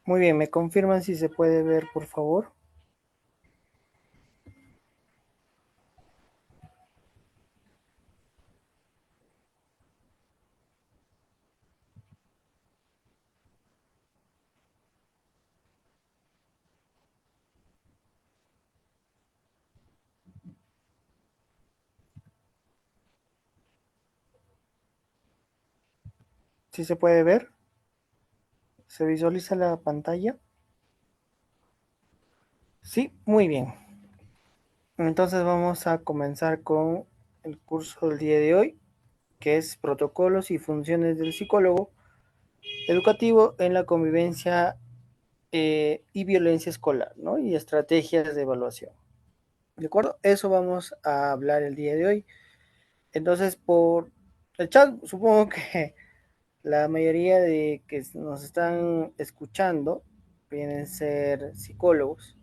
Muy bien, ¿me confirman si se puede ver, por favor? ¿Sí se puede ver? ¿Se visualiza la pantalla? Sí, muy bien. Entonces vamos a comenzar con el curso del día de hoy, que es protocolos y funciones del psicólogo educativo en la convivencia y violencia escolar, ¿no? Y estrategias de evaluación. ¿De acuerdo? Eso vamos a hablar el día de hoy. Entonces, por el chat, supongo que la mayoría de que nos están escuchando vienen a ser psicólogos,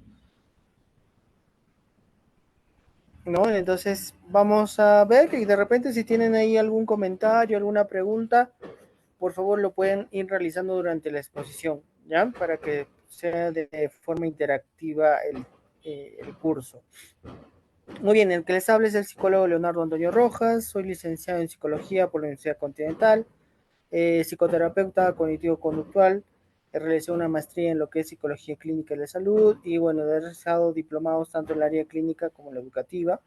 ¿no? Entonces vamos a ver que de repente si tienen ahí algún comentario, alguna pregunta, por favor lo pueden ir realizando durante la exposición, ¿ya? Para que sea de forma interactiva el curso. Muy bien, el que les habla es el psicólogo Leonardo Antonio Rojas, soy licenciado en psicología por la Universidad Continental, psicoterapeuta cognitivo-conductual, realicé una maestría en lo que es psicología clínica de la salud y bueno, he realizado diplomados tanto en el área clínica como en la educativa.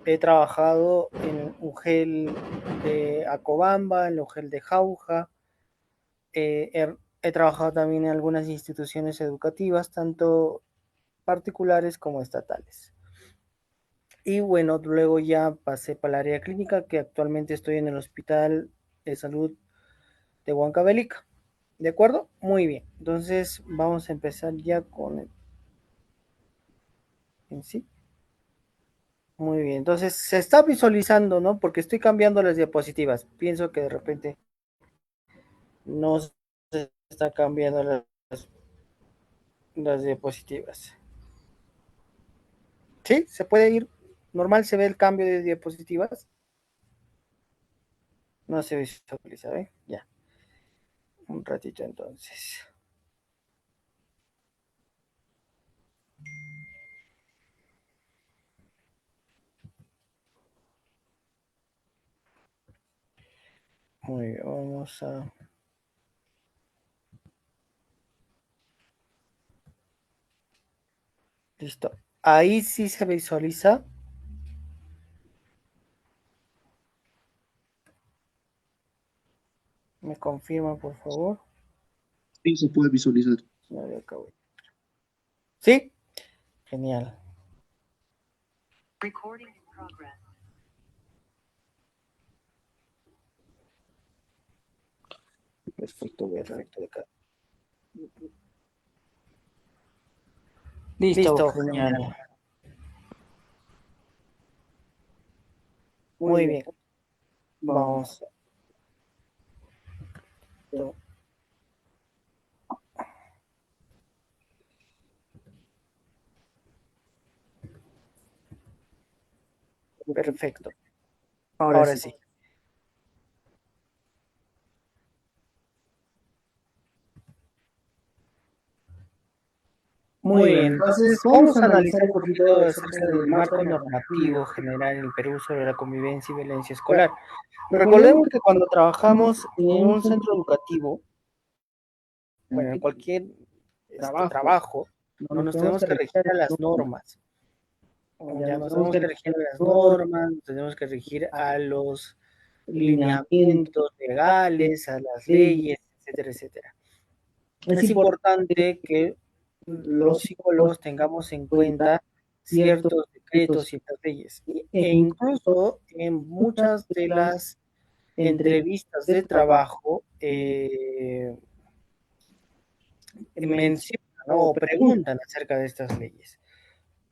He trabajado en UGEL de Acobamba, en la UGEL de Jauja, he trabajado también en algunas instituciones educativas, tanto particulares como estatales. Y bueno, luego ya pasé para el área clínica, que actualmente estoy en el Hospital de Salud de Huancavelica. ¿De acuerdo? Muy bien. Entonces vamos a empezar ya con el en sí. Muy bien. Entonces se está visualizando, ¿no? Porque estoy cambiando las diapositivas. Pienso que de repente no se está cambiando las diapositivas. ¿Sí? ¿Se puede ir? Normal se ve el cambio de diapositivas. No se visualiza, ¿eh? Ya. Un ratito entonces. Muy bien, vamos a... Listo. Ahí sí se visualiza. Me confirma, por favor. Sí, se puede visualizar. ¿Sí? Genial. Recording in progress. Perfecto, perfecto. Listo, genial. Muy bien. Vamos. Perfecto. Ahora Ahora sí. sí. Muy bien, entonces vamos a analizar un poquito acerca del marco normativo general en el Perú sobre la convivencia y violencia escolar. Recordemos que cuando trabajamos en un centro educativo, bueno, en cualquier trabajo, no nos tenemos que regir a las normas. Ya nos tenemos que regir a las normas, nos tenemos que regir a los lineamientos legales, a las leyes, etcétera, etcétera. Es importante que los psicólogos tengamos en cuenta ciertos decretos, ciertas leyes, e incluso en muchas de las entrevistas de trabajo mencionan, ¿no? O preguntan acerca de estas leyes.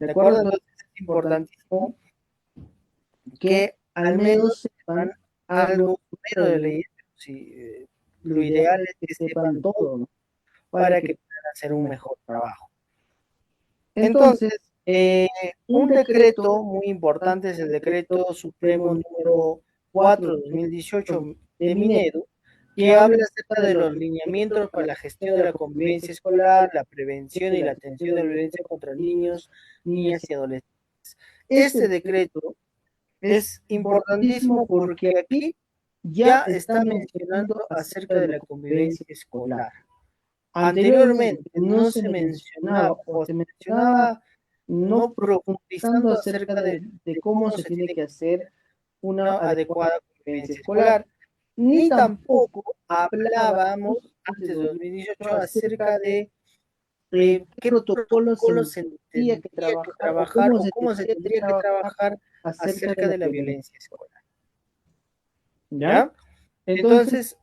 ¿De acuerdo? Entonces es importantísimo que al menos sepan algo primero de leyes, si, lo ideal es que sepan todo, ¿no? Para que puedan hacer un mejor trabajo. Entonces, un decreto muy importante es el decreto supremo número 4 de 2018 de Minedu, que habla acerca de los lineamientos para la gestión de la convivencia escolar, la prevención y la atención de la violencia contra niños, niñas y adolescentes. Este decreto es importantísimo porque aquí ya está mencionando acerca de la convivencia escolar. Anteriormente no se mencionaba o se mencionaba no profundizando acerca de cómo se tiene que hacer una adecuada convivencia escolar, ni tampoco hablábamos antes de 2018 acerca de qué protocolos se tendría que trabajar o cómo se tendría que trabajar acerca de la violencia escolar. ¿Ya? Entonces,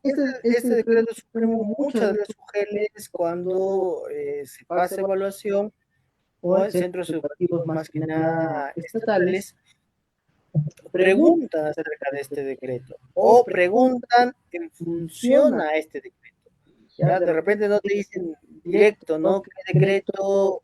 este decreto supremo muchas veces sugiere cuando se pasa evaluación o en centros educativos más que nada estatales, preguntan acerca de este decreto o preguntan en función a este decreto. Ya, de repente no te dicen directo, ¿no? ¿Qué decreto?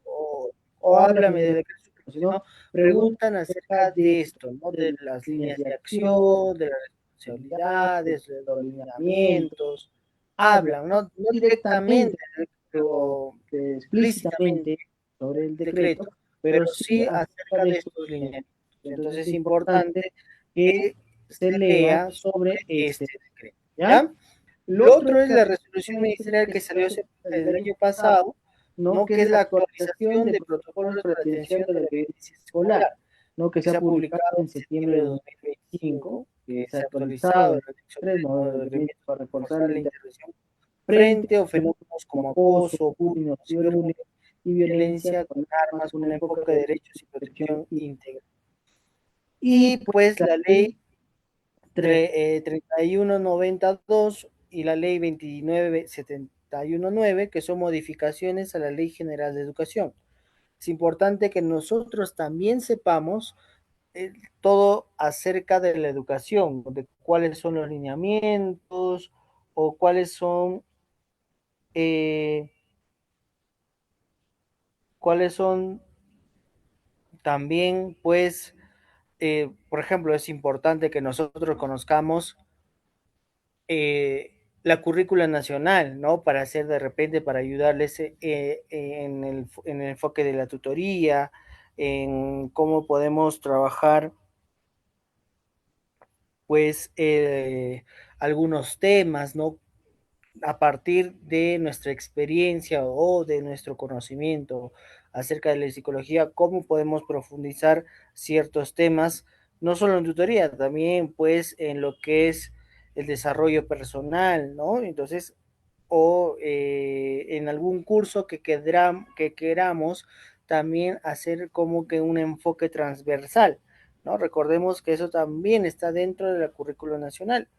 O háblame del decreto, sino preguntan acerca de esto, ¿no? De las líneas de acción, de las responsabilidades, de los lineamientos. Hablan, no directamente, pero explícitamente sobre el decreto, pero sí acerca de estos lineamientos. Entonces es importante que se lea sobre este decreto, ¿ya? Lo otro es la resolución ministerial que salió el año pasado, ¿no? Que es la actualización de protocolos para la atención de la violencia escolar, ¿no? Que se ha publicado en septiembre de 2025, que se ha actualizado el anexo 3, ¿no? Del reglamento para reforzar la intervención frente a fenómenos como acoso, bullying, y violencia con armas, con un enfoque de derechos y protección íntegra. Y pues la ley 3192 y la ley 29719, que son modificaciones a la Ley General de Educación. Es importante que nosotros también sepamos todo acerca de la educación, de cuáles son los lineamientos o eh, cuáles son también, pues, por ejemplo, es importante que nosotros conozcamos la currícula nacional, ¿no? Para hacer de repente, para ayudarles en el enfoque de la tutoría, en cómo podemos trabajar, pues, algunos temas, ¿no? A partir de nuestra experiencia o de nuestro conocimiento acerca de la psicología, cómo podemos profundizar ciertos temas, no solo en tutoría, también pues en lo que es el desarrollo personal, ¿no? Entonces, o en algún curso que queramos también hacer como que un enfoque transversal, ¿no? Recordemos que eso también está dentro de la currícula nacional.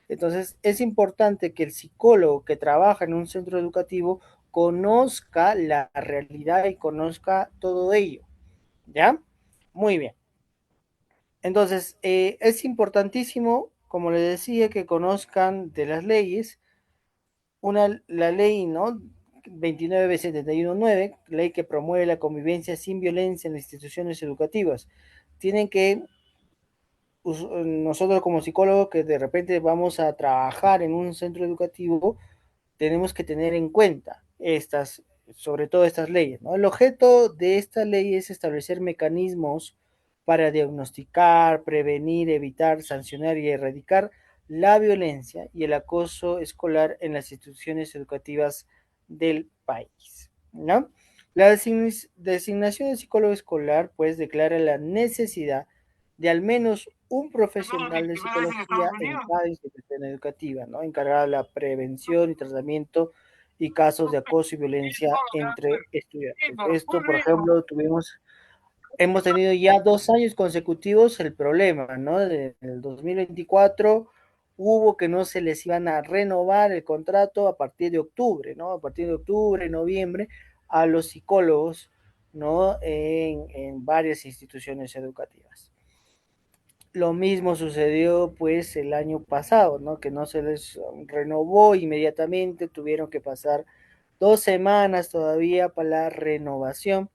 Entonces, es importante que el psicólogo que trabaja en un centro educativo conozca la realidad y conozca todo ello, ¿ya? Muy bien. Entonces, es importantísimo, como les decía, que conozcan de las leyes, la ley, ¿no? 29719, ley que promueve la convivencia sin violencia en las instituciones educativas. Tienen que nosotros como psicólogos que de repente vamos a trabajar en un centro educativo, tenemos que tener en cuenta sobre todo estas leyes, ¿no? El objeto de esta ley es establecer mecanismos para diagnosticar, prevenir, evitar, sancionar y erradicar la violencia y el acoso escolar en las instituciones educativas del país, ¿no? La designación de psicólogo escolar, pues, declara la necesidad de al menos un profesional de psicología en cada institución educativa, ¿no? Encargada de la prevención y tratamiento y casos de acoso y violencia entre estudiantes. Esto, por ejemplo, hemos tenido ya 2 años consecutivos el problema, ¿no? En el 2024 hubo que no se les iban a renovar el contrato a partir de octubre, ¿no? A partir de octubre, noviembre, a los psicólogos, ¿no? En varias instituciones educativas. Lo mismo sucedió pues el año pasado, ¿no? Que no se les renovó inmediatamente, tuvieron que pasar 2 semanas todavía para la renovación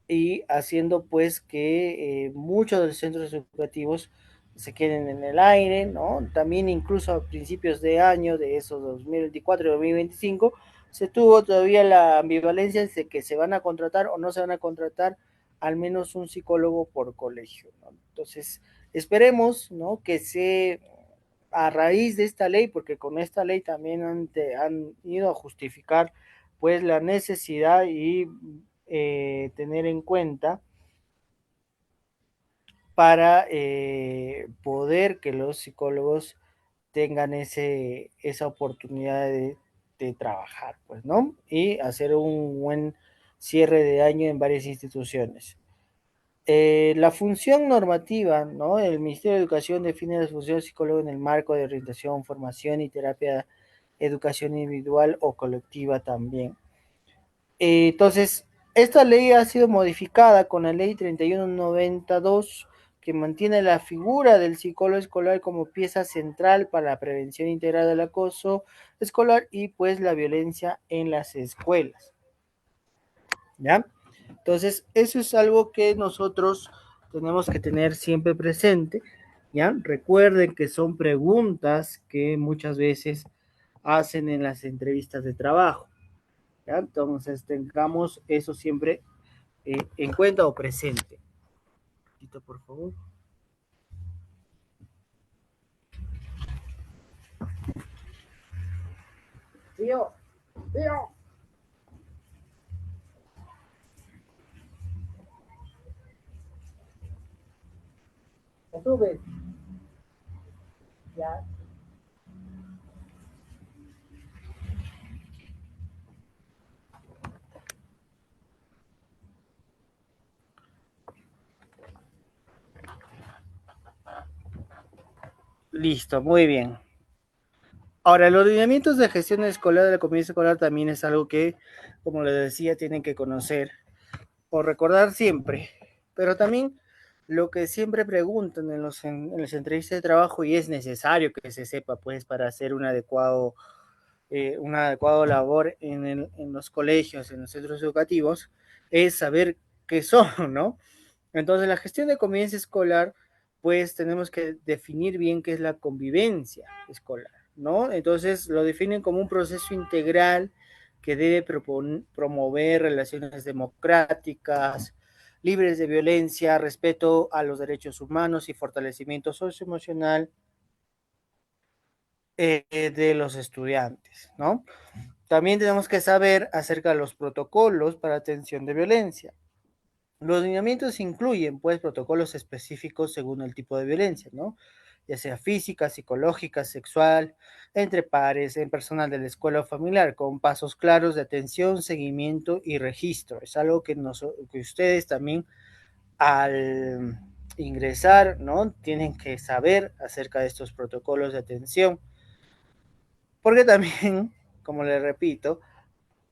y haciendo pues que muchos de los centros educativos se queden en el aire, ¿no? También incluso a principios de año, de esos 2024 y 2025, se tuvo todavía la ambivalencia de que se van a contratar o no se van a contratar al menos un psicólogo por colegio, ¿no? Entonces, esperemos, ¿no? Que se, a raíz de esta ley, porque con esta ley también han ido a justificar pues la necesidad y tener en cuenta para poder que los psicólogos tengan esa oportunidad de trabajar, pues, ¿no? Y hacer un buen cierre de año en varias instituciones. La función normativa, ¿no? El Ministerio de Educación define las funciones de psicólogo en el marco de orientación, formación y terapia, educación individual o colectiva también. Entonces, esta ley ha sido modificada con la ley 3192, que mantiene la figura del psicólogo escolar como pieza central para la prevención integral del acoso escolar y pues la violencia en las escuelas. ¿Ya? Entonces, eso es algo que nosotros tenemos que tener siempre presente, ¿ya? Recuerden que son preguntas que muchas veces hacen en las entrevistas de trabajo, ¿ya? Entonces, tengamos eso siempre en cuenta o presente. Por favor. Tío, tío, ¿te subes? Ya. Listo, muy bien. Ahora, los lineamientos de gestión escolar de la comunidad escolar también es algo que, como les decía, tienen que conocer o recordar siempre. Pero también lo que siempre preguntan en las entrevistas de trabajo y es necesario que se sepa, pues, para hacer una adecuada labor en los colegios, en los centros educativos, es saber qué son, ¿no? Entonces, la gestión de convivencia escolar, pues tenemos que definir bien qué es la convivencia escolar, ¿no? Entonces, lo definen como un proceso integral que debe promover relaciones democráticas, libres de violencia, respeto a los derechos humanos y fortalecimiento socioemocional de los estudiantes, ¿no? También tenemos que saber acerca de los protocolos para atención de violencia. Los lineamientos incluyen, pues, protocolos específicos según el tipo de violencia, ¿no? Ya sea física, psicológica, sexual, entre pares, en personal de la escuela o familiar, con pasos claros de atención, seguimiento y registro. Es algo que ustedes también al ingresar, ¿no? Tienen que saber acerca de estos protocolos de atención, porque también, como les repito,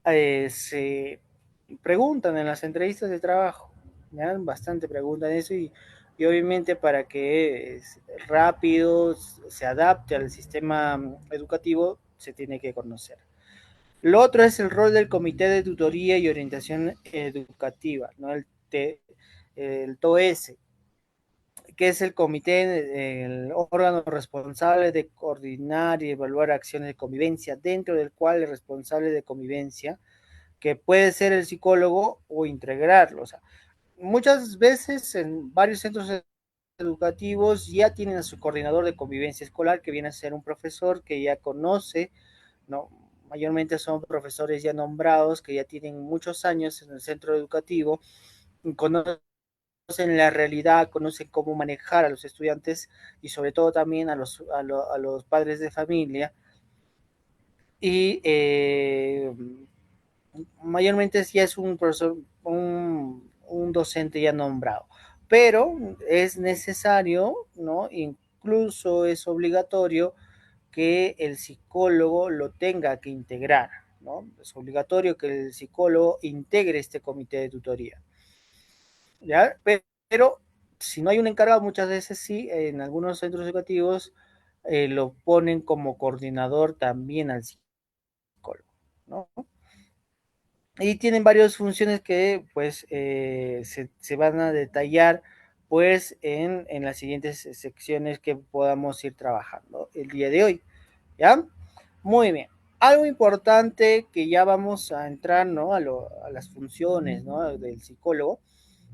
se preguntan en las entrevistas de trabajo, ¿ya? Bastante preguntan eso y obviamente para que rápido se adapte al sistema educativo se tiene que conocer. Lo otro es el rol del Comité de Tutoría y Orientación Educativa, ¿no? El TOS, que es el comité, el órgano responsable de coordinar y evaluar acciones de convivencia, dentro del cual el responsable de convivencia que puede ser el psicólogo o integrarlo. O sea, muchas veces en varios centros educativos ya tienen a su coordinador de convivencia escolar, que viene a ser un profesor que ya conoce, ¿no? Mayormente son profesores ya nombrados, que ya tienen muchos años en el centro educativo, conocen la realidad, conocen cómo manejar a los estudiantes y sobre todo también a los padres de familia. Y mayormente ya es un profesor, un docente ya nombrado, pero es necesario, ¿no? Incluso es obligatorio que el psicólogo lo tenga que integrar, ¿no? Es obligatorio que el psicólogo integre este comité de tutoría, ¿ya? Pero si no hay un encargado, muchas veces sí, en algunos centros educativos lo ponen como coordinador también al psicólogo, ¿no? Y tienen varias funciones que pues se van a detallar pues en las siguientes secciones que podamos ir trabajando el día de hoy, ¿ya? Muy bien. Algo importante que ya vamos a entrar, ¿no? A las funciones, ¿no? Del psicólogo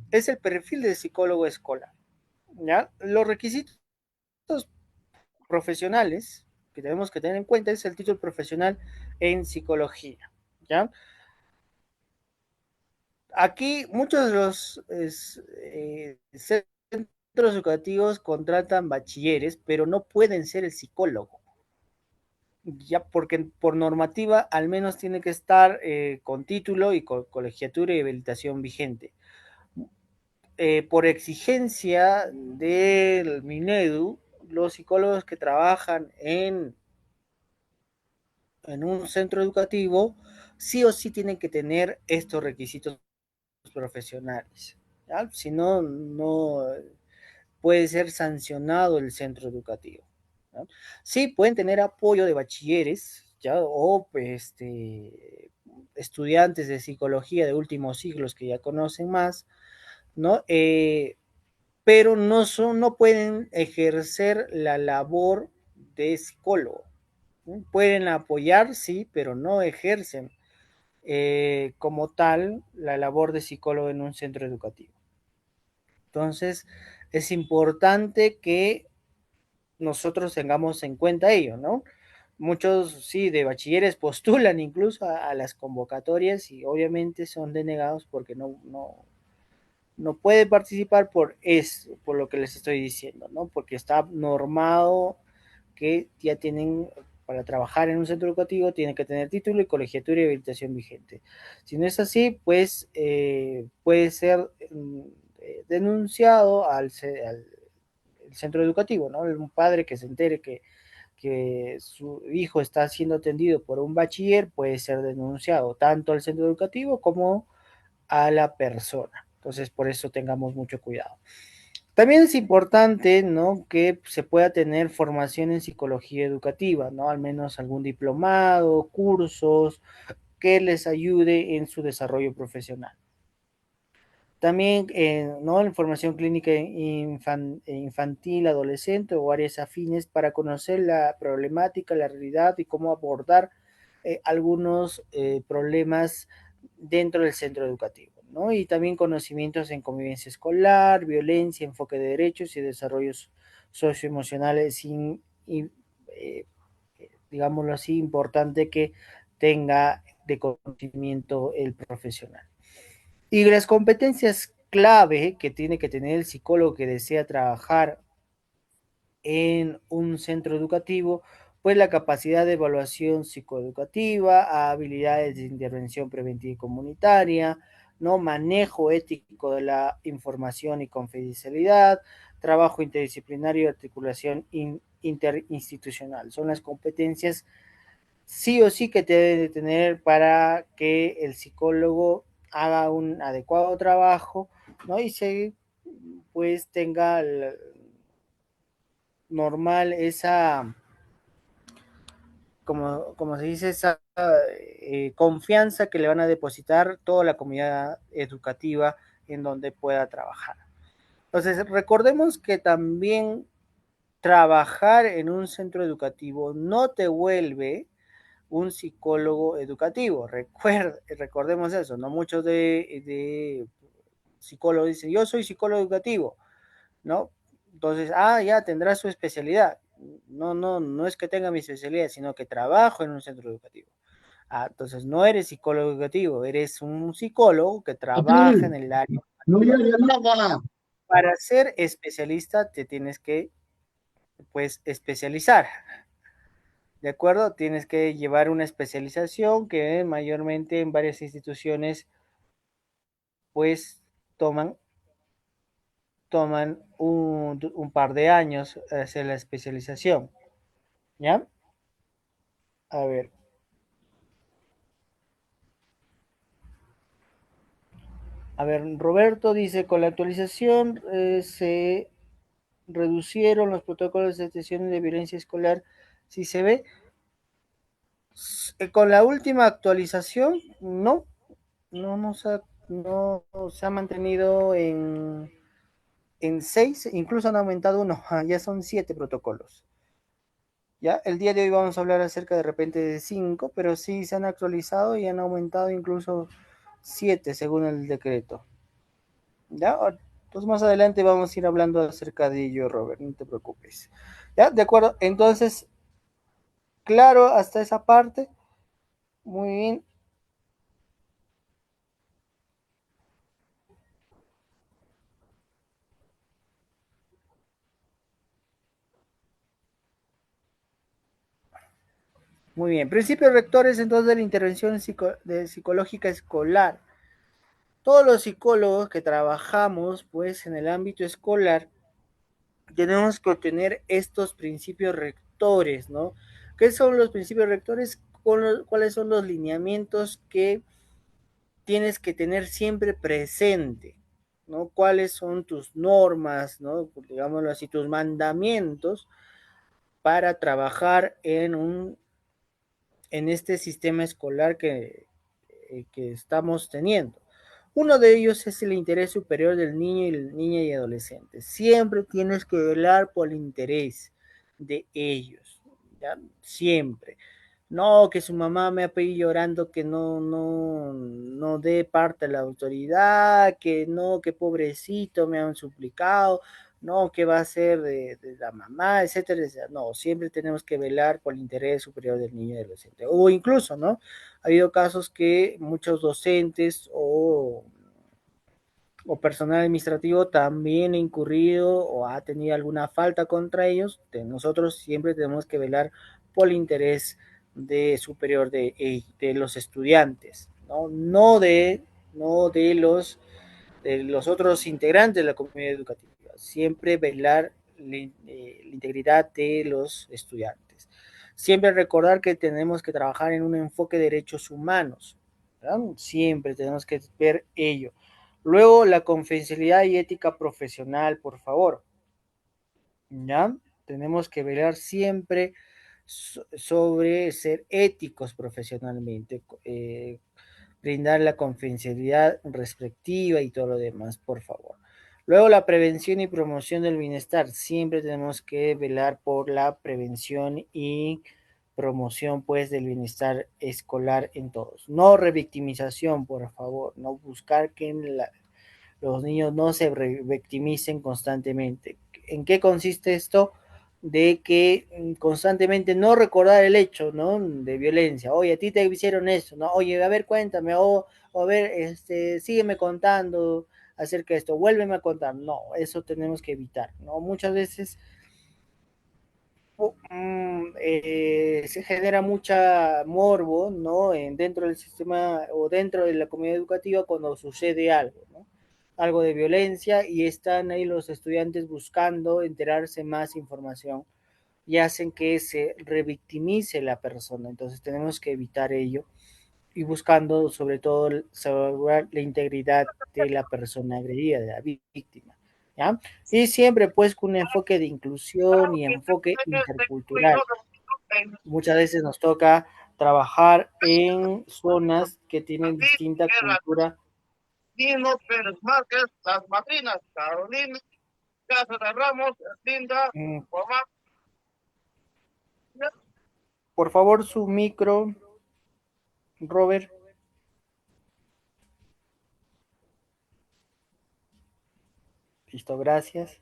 es el perfil del psicólogo escolar, ¿ya? Los requisitos profesionales que tenemos que tener en cuenta es el título profesional en psicología, ¿ya? Aquí muchos de los centros educativos contratan bachilleres, pero no pueden ser el psicólogo, ya porque por normativa al menos tiene que estar con título y con colegiatura y habilitación vigente. Por exigencia del Minedu, los psicólogos que trabajan en un centro educativo sí o sí tienen que tener estos requisitos profesionales. ¿Ya? Si no, no puede ser sancionado el centro educativo. ¿Ya? Sí, pueden tener apoyo de bachilleres, ¿ya? O estudiantes de psicología de últimos siglos que ya conocen más, ¿no? Pero no pueden ejercer la labor de psicólogo. ¿No? Pueden apoyar, sí, pero no ejercen como tal la labor de psicólogo en un centro educativo. Entonces, es importante que nosotros tengamos en cuenta ello, ¿no? Muchos, sí, de bachilleres postulan incluso a las convocatorias y obviamente son denegados porque no puede participar por eso, por lo que les estoy diciendo, ¿no? Porque está normado que ya tienen, para trabajar en un centro educativo, tienen que tener título y colegiatura y habilitación vigente. Si no es así, pues puede ser denunciado al centro educativo, ¿no? Un padre que se entere que su hijo está siendo atendido por un bachiller puede ser denunciado tanto al centro educativo como a la persona. Entonces, por eso tengamos mucho cuidado. También es importante, ¿no? Que se pueda tener formación en psicología educativa, ¿no? Al menos algún diplomado, cursos que les ayude en su desarrollo profesional. También, ¿no? La formación clínica infantil, adolescente o áreas afines para conocer la problemática, la realidad y cómo abordar algunos problemas dentro del centro educativo, ¿no? Y también conocimientos en convivencia escolar, violencia, enfoque de derechos y desarrollos socioemocionales, eh, digámoslo así, importante que tenga de conocimiento el profesional. Y las competencias clave que tiene que tener el psicólogo que desea trabajar en un centro educativo, pues la capacidad de evaluación psicoeducativa, habilidades de intervención preventiva y comunitaria, ¿no? Manejo ético de la información y confidencialidad, trabajo interdisciplinario y articulación interinstitucional. Son las competencias sí o sí que te debe de tener para que el psicólogo haga un adecuado trabajo, ¿no? Y se pues tenga normal esa, como se dice, esa confianza que le van a depositar toda la comunidad educativa en donde pueda trabajar. Entonces, recordemos que también trabajar en un centro educativo no te vuelve un psicólogo educativo. Recordemos eso, ¿no? Muchos de psicólogos dicen, yo soy psicólogo educativo, ¿no? Entonces, ya tendrá su especialidad. No es que tenga mi especialidad, sino que trabajo en un centro educativo. Entonces no eres psicólogo educativo, eres un psicólogo que trabaja en el área No, ya, educativa. ya, nada. Para ser especialista te tienes que, pues, especializar, ¿de acuerdo? Tienes que llevar una especialización que mayormente en varias instituciones, pues, toman un par de años hacer la especialización, ¿ya? A ver, Roberto dice, con la actualización se reducieron los protocolos de detección de violencia escolar. Si se ve, con la última actualización, no se ha mantenido en 6, incluso han aumentado uno, ya son 7 protocolos. ¿Ya? El día de hoy vamos a hablar acerca de repente de 5, pero sí se han actualizado y han aumentado incluso 7 según el decreto. ¿Ya? Entonces más adelante vamos a ir hablando acerca de ello, Robert, no te preocupes. ¿Ya? De acuerdo, entonces, claro, hasta esa parte. Muy bien. Muy bien. Principios rectores entonces de la intervención psicológica escolar. Todos los psicólogos que trabajamos pues en el ámbito escolar tenemos que obtener estos principios rectores, ¿no? ¿Qué son los principios rectores? ¿Cuáles son los lineamientos que tienes que tener siempre presente? ¿No? ¿Cuáles son tus normas, ¿no? Digámoslo así, tus mandamientos para trabajar en este sistema escolar que estamos teniendo? Uno de ellos es el interés superior del niño y niña y adolescente. Siempre tienes que velar por el interés de ellos, ¿ya? Siempre. No, que su mamá me ha pedido llorando que no dé parte a la autoridad, que no, que pobrecito me han suplicado, no, que va a ser de la mamá, etcétera, etcétera. No, siempre tenemos que velar por el interés superior del niño y adolescente. O incluso, ¿no? Ha habido casos que muchos docentes o personal administrativo también ha incurrido o ha tenido alguna falta contra ellos. Nosotros siempre tenemos que velar por el interés superior de los estudiantes, ¿no? No de los otros integrantes de la comunidad educativa. Siempre velar la integridad de los estudiantes. Siempre recordar que tenemos que trabajar en un enfoque de derechos humanos, ¿verdad? Siempre tenemos que ver ello. Luego, la confidencialidad y ética profesional, por favor. ¿Ya? Tenemos que velar siempre sobre ser éticos profesionalmente, brindar la confidencialidad respectiva y todo lo demás, por favor. Luego, la prevención y promoción del bienestar. Siempre tenemos que velar por la prevención y promoción, pues, del bienestar escolar en todos. No revictimización, por favor. No buscar que los niños no se victimicen constantemente. ¿En qué consiste esto? De que constantemente no recordar el hecho, ¿no? De violencia. Oye, a ti te hicieron eso, ¿no? Oye, a ver, cuéntame, o a ver, sígueme contando acerca de esto, vuélveme a contar. No, eso tenemos que evitar, ¿no? Muchas veces se genera mucha morbo, ¿no? Dentro del sistema o dentro de la comunidad educativa cuando sucede algo, ¿no? Algo de violencia y están ahí los estudiantes buscando enterarse más información y hacen que se revictimice la persona. Entonces tenemos que evitar ello y buscando sobre todo salvaguardar la integridad de la persona agredida, de la víctima. ¿Ya? Y siempre pues con un enfoque de inclusión y enfoque intercultural. Muchas veces nos toca trabajar en zonas que tienen distinta cultura. Nino Pérez Márquez, las madrinas, Carolina, Casa de Ramos, Linda, Omar. Por favor, su micro, Robert. Listo, gracias.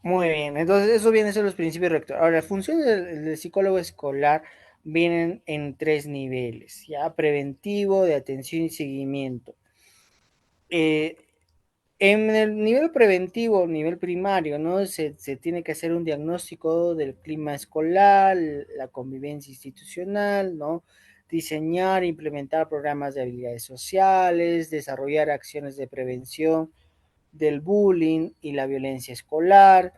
Muy bien, entonces eso viene a ser los principios rectores. Ahora, las funciones del psicólogo escolar vienen en 3 niveles, ya preventivo, de atención y seguimiento. Eh, en el nivel preventivo, nivel primario, ¿no? Se tiene que hacer un diagnóstico del clima escolar, la convivencia institucional, ¿no? Diseñar e implementar programas de habilidades sociales, desarrollar acciones de prevención del bullying y la violencia escolar,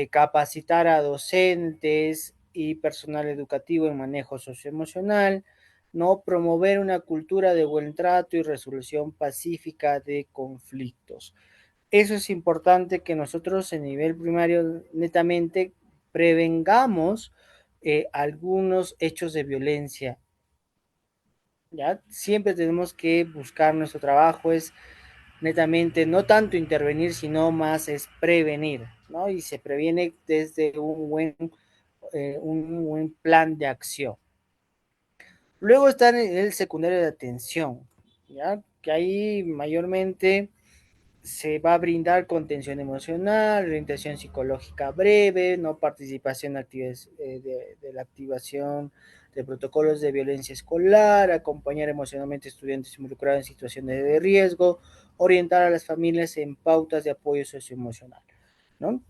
capacitar a docentes y personal educativo en manejo socioemocional, ¿no? Promover una cultura de buen trato y resolución pacífica de conflictos. Eso es importante que nosotros en nivel primario netamente prevengamos algunos hechos de violencia ¿ya? Siempre tenemos que buscar nuestro trabajo, es netamente no tanto intervenir, sino más es prevenir, ¿no? Y se previene desde un buen plan de acción. Luego está el secundario de atención, ¿ya? Que ahí mayormente se va a brindar contención emocional, orientación psicológica breve, no participación en actividades de la activación de protocolos de violencia escolar, acompañar emocionalmente a estudiantes involucrados en situaciones de riesgo, orientar a las familias en pautas de apoyo socioemocional, ¿no?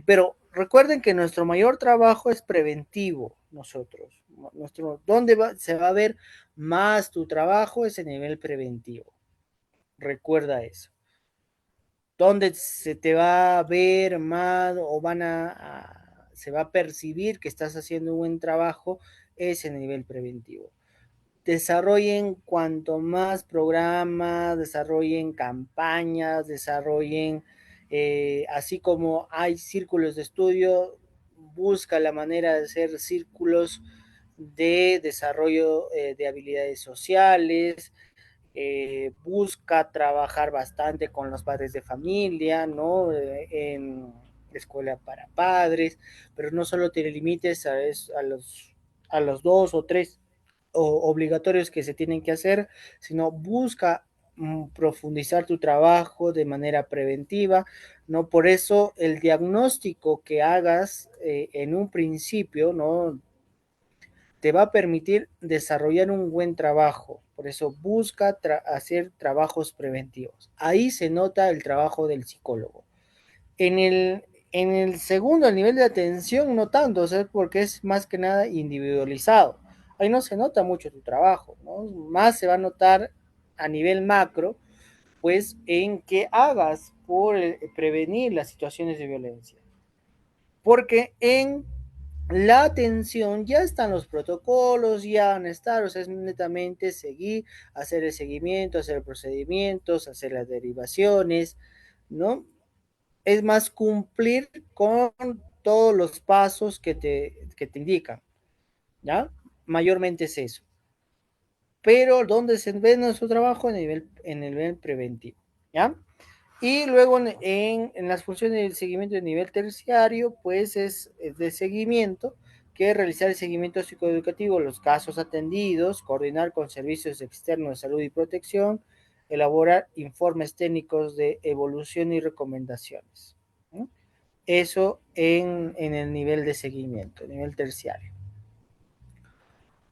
Pero recuerden que nuestro mayor trabajo es preventivo, nosotros. ¿Dónde se va a ver más tu trabajo? Es en nivel preventivo. Recuerda eso. ¿Dónde se te va a ver más o se va a percibir que estás haciendo un buen trabajo? Es en nivel preventivo. Desarrollen cuanto más programas, desarrollen campañas, desarrollen, así como hay círculos de estudio, busca la manera de hacer círculos de desarrollo de habilidades sociales, busca trabajar bastante con los padres de familia, ¿no? En escuela para padres, pero no solo te limites a los dos o tres obligatorios que se tienen que hacer, sino busca profundizar tu trabajo de manera preventiva, ¿no? Por eso el diagnóstico que hagas en un principio, ¿no? Te va a permitir desarrollar un buen trabajo. Por eso busca hacer trabajos preventivos. Ahí se nota el trabajo del psicólogo. En en el segundo, el nivel de atención, no tanto, o sea, porque es más que nada individualizado. Ahí no se nota mucho tu trabajo, ¿no? Más se va a notar a nivel macro, pues en que hagas por prevenir las situaciones de violencia. Porque en la atención ya están los protocolos, ya van a estar, o sea, es netamente seguir, hacer el seguimiento, hacer procedimientos, hacer las derivaciones, ¿no? Es más cumplir con todos los pasos que te indican, ¿ya? Mayormente es eso. Pero ¿dónde se ve nuestro trabajo? En el nivel preventivo, ¿ya? Y luego en las funciones del seguimiento de nivel terciario, pues es de seguimiento, que es realizar el seguimiento psicoeducativo, los casos atendidos, coordinar con servicios externos de salud y protección, elaborar informes técnicos de evolución y recomendaciones, ¿no? Eso en el nivel de seguimiento, nivel terciario.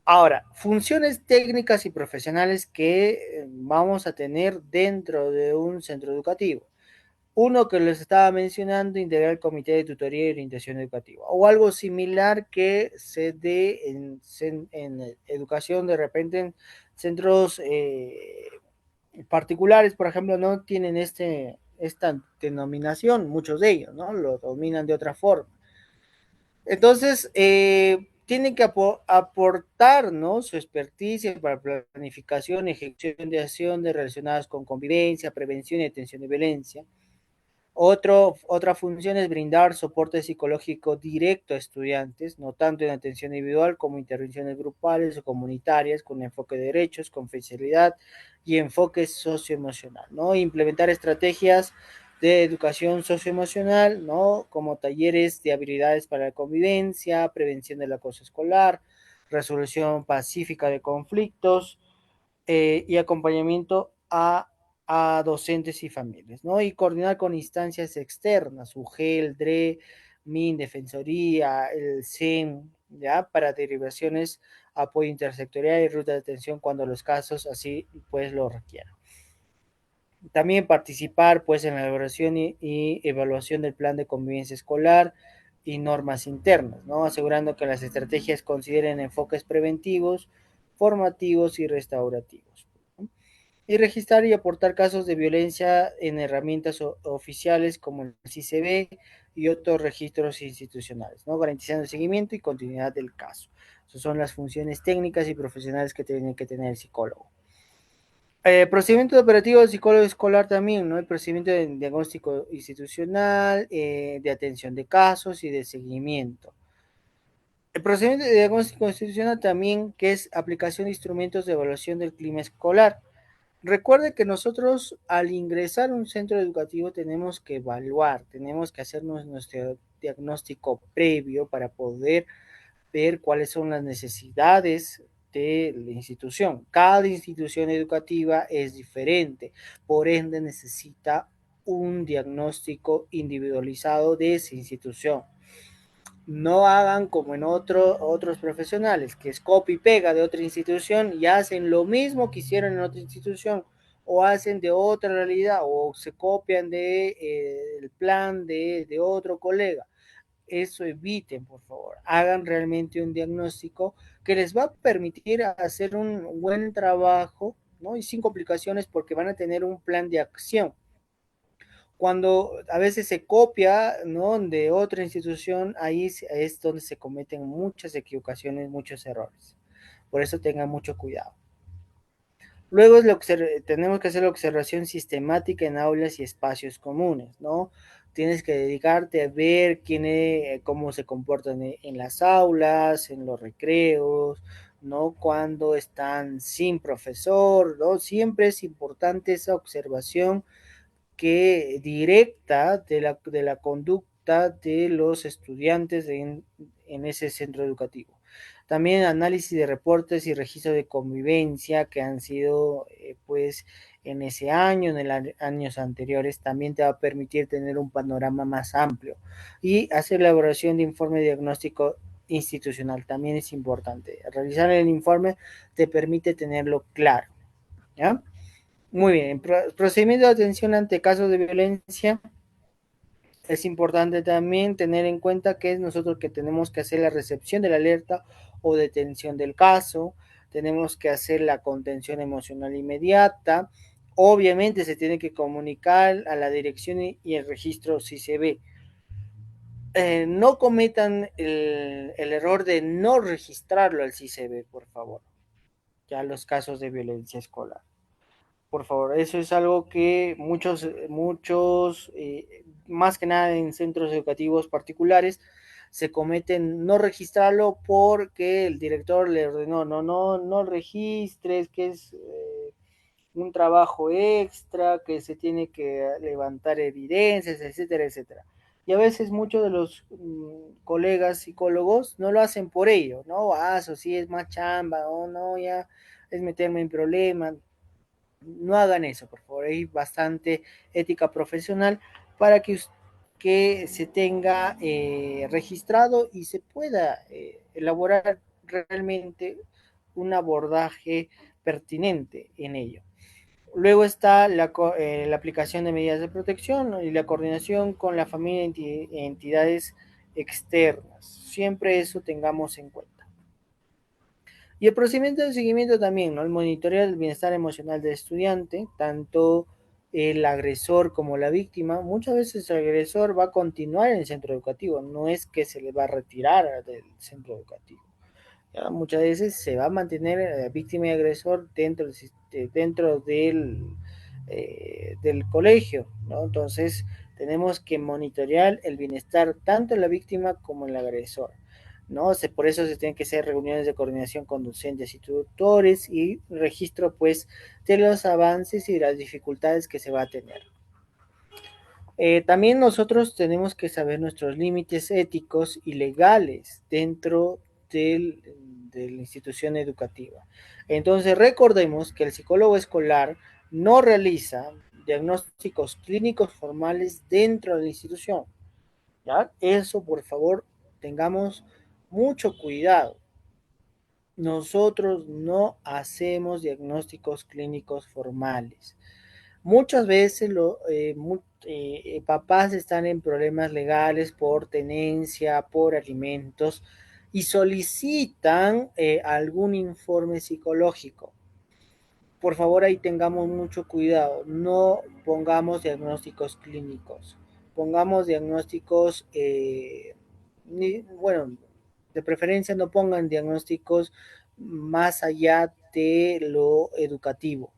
Ahora, funciones técnicas y profesionales que vamos a tener dentro de un centro educativo. Uno que les estaba mencionando, integrar el comité de tutoría y orientación educativa, o algo similar que se dé en educación de repente en centros particulares, por ejemplo, no tienen esta denominación, muchos de ellos, ¿no? Lo dominan de otra forma. Entonces, tienen que aportar, ¿no? Su experticia para planificación, ejecución de acciones relacionadas con convivencia, prevención y atención de violencia. Otra función es brindar soporte psicológico directo a estudiantes, no tanto en atención individual como intervenciones grupales o comunitarias con enfoque de derechos, confidencialidad y enfoque socioemocional, ¿no? Implementar estrategias de educación socioemocional, ¿no? Como talleres de habilidades para la convivencia, prevención del acoso escolar, resolución pacífica de conflictos, y acompañamiento a docentes y familias, ¿no? Y coordinar con instancias externas, UGEL, DRE, MIN, Defensoría, el CEN, ¿ya? Para derivaciones, apoyo intersectorial y ruta de atención cuando los casos así pues lo requieran. También participar pues en la elaboración y evaluación del plan de convivencia escolar y normas internas, ¿no? Asegurando que las estrategias consideren enfoques preventivos, formativos y restaurativos, ¿no? Y registrar y aportar casos de violencia en herramientas oficiales como el CICB y otros registros institucionales, ¿no? Garantizando el seguimiento y continuidad del caso. Esas son las funciones técnicas y profesionales que tiene que tener el psicólogo. Procedimiento operativo del psicólogo escolar también, ¿no? El procedimiento de diagnóstico institucional, de atención de casos y de seguimiento. El procedimiento de diagnóstico institucional también, que es aplicación de instrumentos de evaluación del clima escolar. Recuerde que nosotros al ingresar a un centro educativo tenemos que evaluar, tenemos que hacernos nuestro diagnóstico previo para poder ver cuáles son las necesidades de la institución. Cada institución educativa es diferente, por ende necesita un diagnóstico individualizado de esa institución. No hagan como en otros profesionales, que es copy y pega de otra institución y hacen lo mismo que hicieron en otra institución, o hacen de otra realidad, o se copian de, el plan de otro colega. Eso eviten, por favor. Hagan realmente un diagnóstico que les va a permitir hacer un buen trabajo, ¿no? Y sin complicaciones porque van a tener un plan de acción. Cuando a veces se copia, ¿no?, de otra institución, ahí es donde se cometen muchas equivocaciones, muchos errores. Por eso tengan mucho cuidado. Luego es tenemos que hacer la observación sistemática en aulas y espacios comunes, ¿no? Tienes que dedicarte a ver cómo se comportan en las aulas, en los recreos, ¿no? Cuando están sin profesor, ¿no? Siempre es importante esa observación que directa de la conducta de los estudiantes en ese centro educativo. También análisis de reportes y registro de convivencia que han sido, pues, en ese año, años anteriores, también te va a permitir tener un panorama más amplio. Y hacer la elaboración de informe diagnóstico institucional también es importante. Realizar el informe te permite tenerlo claro, ¿ya? Muy bien, procedimiento de atención ante casos de violencia. Es importante también tener en cuenta que es nosotros que tenemos que hacer la recepción de la alerta o detención del caso, tenemos que hacer la contención emocional inmediata, obviamente se tiene que comunicar a la dirección y el registro si se ve. No cometan el error de no registrarlo al CICB, por favor, ya los casos de violencia escolar. Por favor, eso es algo que muchos, más que nada en centros educativos particulares, se cometen no registrarlo porque el director le ordenó, no registres, que es un trabajo extra, que se tiene que levantar evidencias, etcétera, etcétera. Y a veces muchos de los colegas psicólogos no lo hacen por ello, ¿no? Eso sí es más chamba, o no, ya es meterme en problemas. No hagan eso, por favor. Hay bastante ética profesional para que se tenga registrado y se pueda elaborar realmente un abordaje pertinente en ello. Luego está la aplicación de medidas de protección, ¿no?, y la coordinación con la familia e entidades externas. Siempre eso tengamos en cuenta. Y el procedimiento de seguimiento también, ¿no? El monitoreo del bienestar emocional del estudiante, tanto el agresor como la víctima. Muchas veces el agresor va a continuar en el centro educativo, no es que se le va a retirar del centro educativo. ¿Ya? Muchas veces se va a mantener víctima y agresor dentro del colegio, ¿no? Entonces tenemos que monitorear el bienestar tanto en la víctima como en el agresor, ¿no? Por eso se tienen que hacer reuniones de coordinación con docentes y tutores y registro, pues, de los avances y de las dificultades que se va a tener. También nosotros tenemos que saber nuestros límites éticos y legales dentro de la institución educativa. Entonces, recordemos que el psicólogo escolar no realiza diagnósticos clínicos formales dentro de la institución, ¿ya? Eso, por favor, tengamos mucho cuidado. Nosotros no hacemos diagnósticos clínicos formales. Muchas veces papás están en problemas legales por tenencia, por alimentos y solicitan algún informe psicológico. Por favor, ahí tengamos mucho cuidado, no pongamos diagnósticos clínicos, pongamos diagnósticos, bueno, de preferencia no pongan diagnósticos más allá de lo educativo,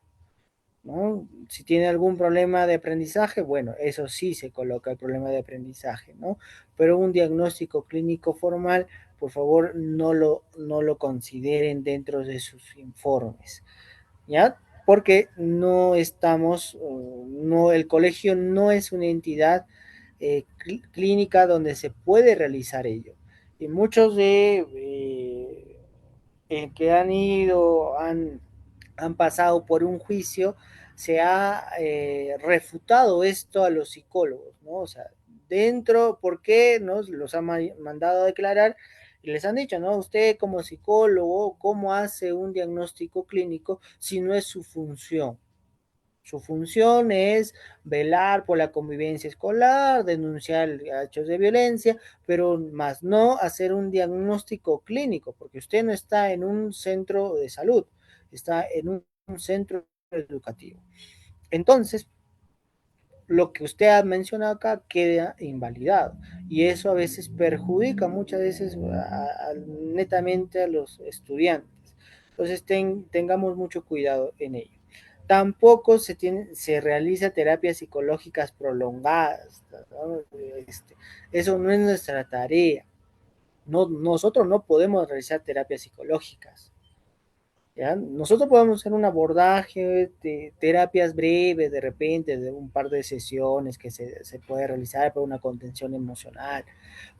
¿no? Si tiene algún problema de aprendizaje, bueno, eso sí se coloca el problema de aprendizaje, ¿no? Pero un diagnóstico clínico formal, por favor no lo consideren dentro de sus informes, ¿ya? Porque no estamos, no, el colegio no es una entidad clínica donde se puede realizar ello. Y muchos que han ido, han pasado por un juicio, se ha refutado esto a los psicólogos, ¿no? O sea, dentro, ¿por qué nos los han mandado a declarar? Y les han dicho, ¿no? Usted como psicólogo, ¿cómo hace un diagnóstico clínico si no es su función? Su función es velar por la convivencia escolar, denunciar hechos de violencia, pero más no hacer un diagnóstico clínico, porque usted no está en un centro de salud, está en un centro educativo. Entonces, lo que usted ha mencionado acá queda invalidado y eso a veces perjudica muchas veces netamente a los estudiantes. Entonces tengamos mucho cuidado en ello. Tampoco se realiza terapias psicológicas prolongadas, ¿no? Eso no es nuestra tarea. No, nosotros no podemos realizar terapias psicológicas. ¿Ya? Nosotros podemos hacer un abordaje de terapias breves, de repente, de un par de sesiones que se puede realizar para una contención emocional,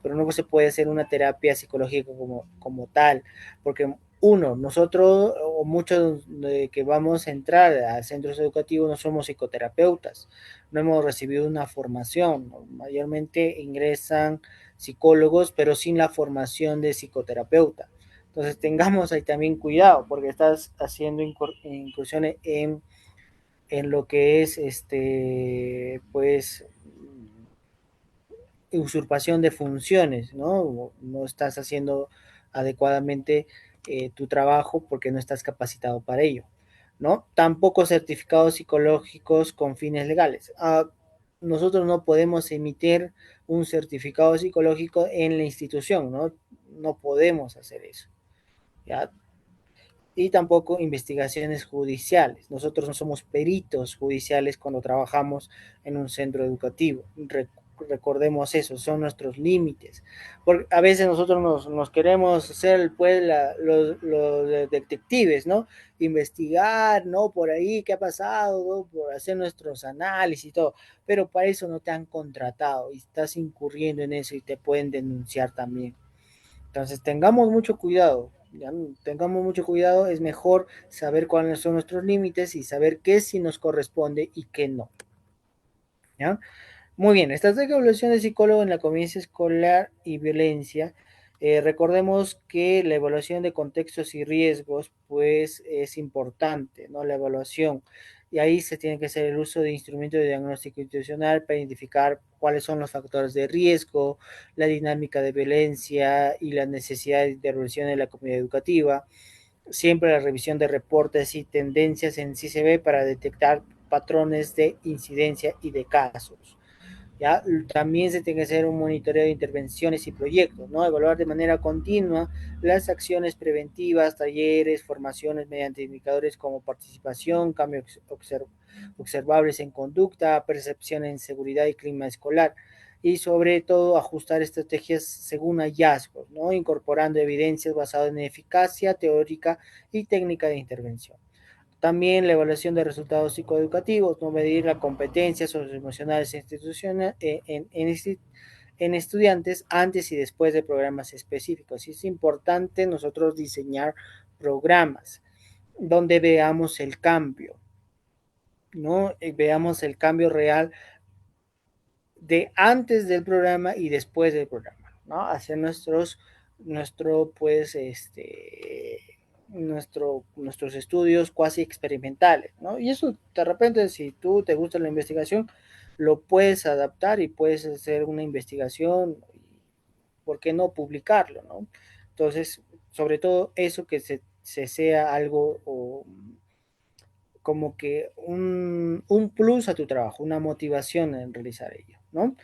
pero no se puede hacer una terapia psicológica como tal, porque uno, nosotros o muchos de que vamos a entrar a centros educativos no somos psicoterapeutas, no hemos recibido una formación, ¿no? Mayormente ingresan psicólogos, pero sin la formación de psicoterapeuta. Entonces tengamos ahí también cuidado porque estás haciendo incursiones en lo que es pues usurpación de funciones, ¿no? No estás haciendo adecuadamente tu trabajo porque no estás capacitado para ello, ¿no? Tampoco certificados psicológicos con fines legales. Nosotros no podemos emitir un certificado psicológico en la institución, ¿no? No podemos hacer eso. ¿Ya? Y tampoco investigaciones judiciales. Nosotros no somos peritos judiciales cuando trabajamos en un centro educativo. Recordemos eso, son nuestros límites. Porque a veces nosotros nos queremos ser pues, los detectives, ¿no? Investigar, ¿no? Por ahí, ¿qué ha pasado? ¿No? Por hacer nuestros análisis y todo. Pero para eso no te han contratado y estás incurriendo en eso y te pueden denunciar también. Entonces, tengamos mucho cuidado, ¿ya? Tengamos mucho cuidado, es mejor saber cuáles son nuestros límites y saber qué sí nos corresponde y qué no, ¿ya? Muy bien, estrategia de evaluación de psicólogo en la convivencia escolar y violencia. Recordemos que la evaluación de contextos y riesgos, pues, es importante, ¿no? La evaluación. Y ahí se tiene que hacer el uso de instrumentos de diagnóstico institucional para identificar cuáles son los factores de riesgo, la dinámica de violencia y la necesidad de intervención en la comunidad educativa. Siempre la revisión de reportes y tendencias en CCB para detectar patrones de incidencia y de casos. ¿Ya? También se tiene que hacer un monitoreo de intervenciones y proyectos, ¿no? Evaluar de manera continua las acciones preventivas, talleres, formaciones mediante indicadores como participación, cambios observables en conducta, percepción en seguridad y clima escolar. Y sobre todo ajustar estrategias según hallazgos, ¿no? Incorporando evidencias basadas en eficacia teórica y técnica de intervención. También la evaluación de resultados psicoeducativos, no medir la competencia socioemocionales institucionales en estudiantes antes y después de programas específicos. Y es importante nosotros diseñar programas donde veamos el cambio, ¿no? Veamos el cambio real de antes del programa y después del programa, ¿no? Hacer pues, nuestros estudios cuasi experimentales, ¿no? Y eso, de repente, si tú te gusta la investigación, lo puedes adaptar y puedes hacer una investigación, ¿por qué no publicarlo, ¿no? Entonces, sobre todo eso que se sea algo o, como que un plus a tu trabajo, una motivación en realizar ello, ¿no?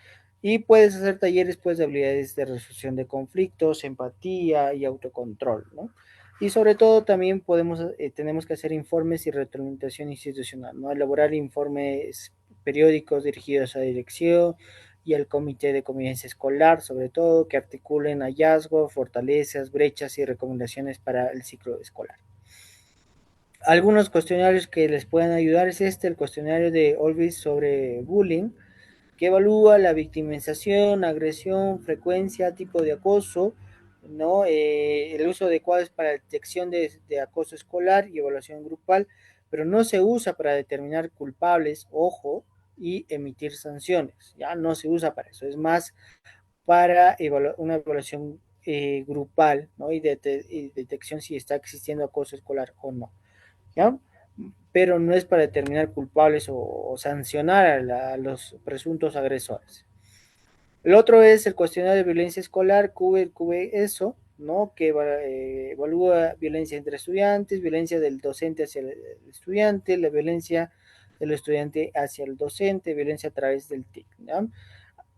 Y puedes hacer talleres pues de habilidades de resolución de conflictos, empatía y autocontrol, ¿no? Y sobre todo también tenemos que hacer informes y retroalimentación institucional, ¿no? Elaborar informes periódicos dirigidos a dirección y el comité de convivencia escolar, sobre todo, que articulen hallazgos, fortalezas, brechas y recomendaciones para el ciclo escolar. Algunos cuestionarios que les pueden ayudar es el cuestionario de Olvis sobre bullying, que evalúa la victimización, agresión, frecuencia, tipo de acoso, ¿no? El uso adecuado es para detección de acoso escolar y evaluación grupal, pero no se usa para determinar culpables, ojo, y emitir sanciones, ya no se usa para eso, es más para una evaluación grupal, ¿no? Y detección si está existiendo acoso escolar o no, ¿ya? Pero no es para determinar culpables o sancionar a los presuntos agresores. El otro es el cuestionario de violencia escolar, QV-ESO, ¿no? Que evalúa violencia entre estudiantes, violencia del docente hacia el estudiante, la violencia del estudiante hacia el docente, violencia a través del TIC, ¿no?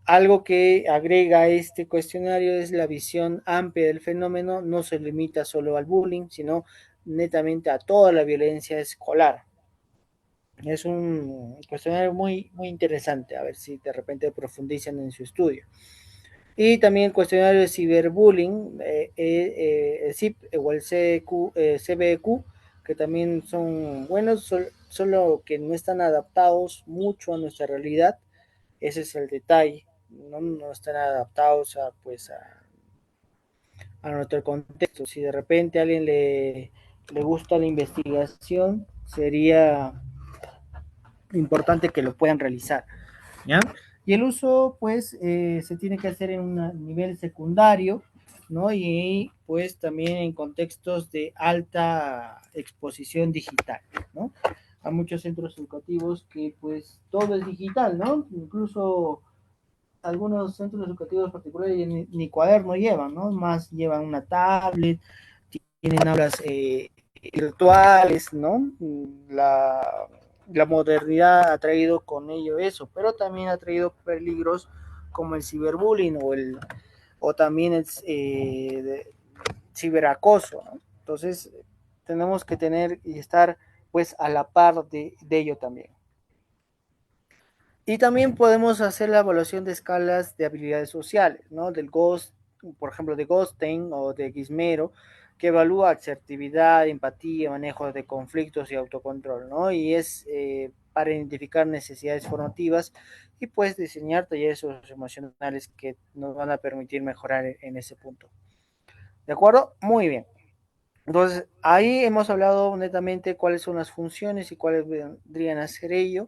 Algo que agrega este cuestionario es la visión amplia del fenómeno, no se limita solo al bullying, sino netamente a toda la violencia escolar. Es un cuestionario muy interesante, a ver si de repente profundizan en su estudio. Y también el cuestionario de ciberbullying, el CIP o el CBQ, que también son buenos, solo que no están adaptados mucho a nuestra realidad. Ese es el detalle, no están adaptados a nuestro contexto. Si de repente a alguien le gusta la investigación, sería importante que lo puedan realizar, ¿ya? Y el uso, pues, se tiene que hacer en un nivel secundario, ¿no? Y pues también en contextos de alta exposición digital, ¿no? Hay muchos centros educativos que pues todo es digital, ¿no? Incluso algunos centros educativos particulares ni cuaderno llevan, ¿no? Más llevan una tablet, tienen aulas virtuales, ¿no? La modernidad ha traído con ello eso, pero también ha traído peligros como el ciberbullying o también el ciberacoso, ¿no? Entonces, tenemos que tener y estar pues a la par de ello también. Y también podemos hacer la evaluación de escalas de habilidades sociales, ¿no? Del GHOST, por ejemplo, de Goldstein o de Gizmero, que evalúa asertividad, empatía, manejo de conflictos y autocontrol, ¿no? Y es para identificar necesidades formativas y pues diseñar talleres emocionales que nos van a permitir mejorar en ese punto. ¿De acuerdo? Muy bien. Entonces, ahí hemos hablado netamente cuáles son las funciones y cuáles vendrían a ser ello.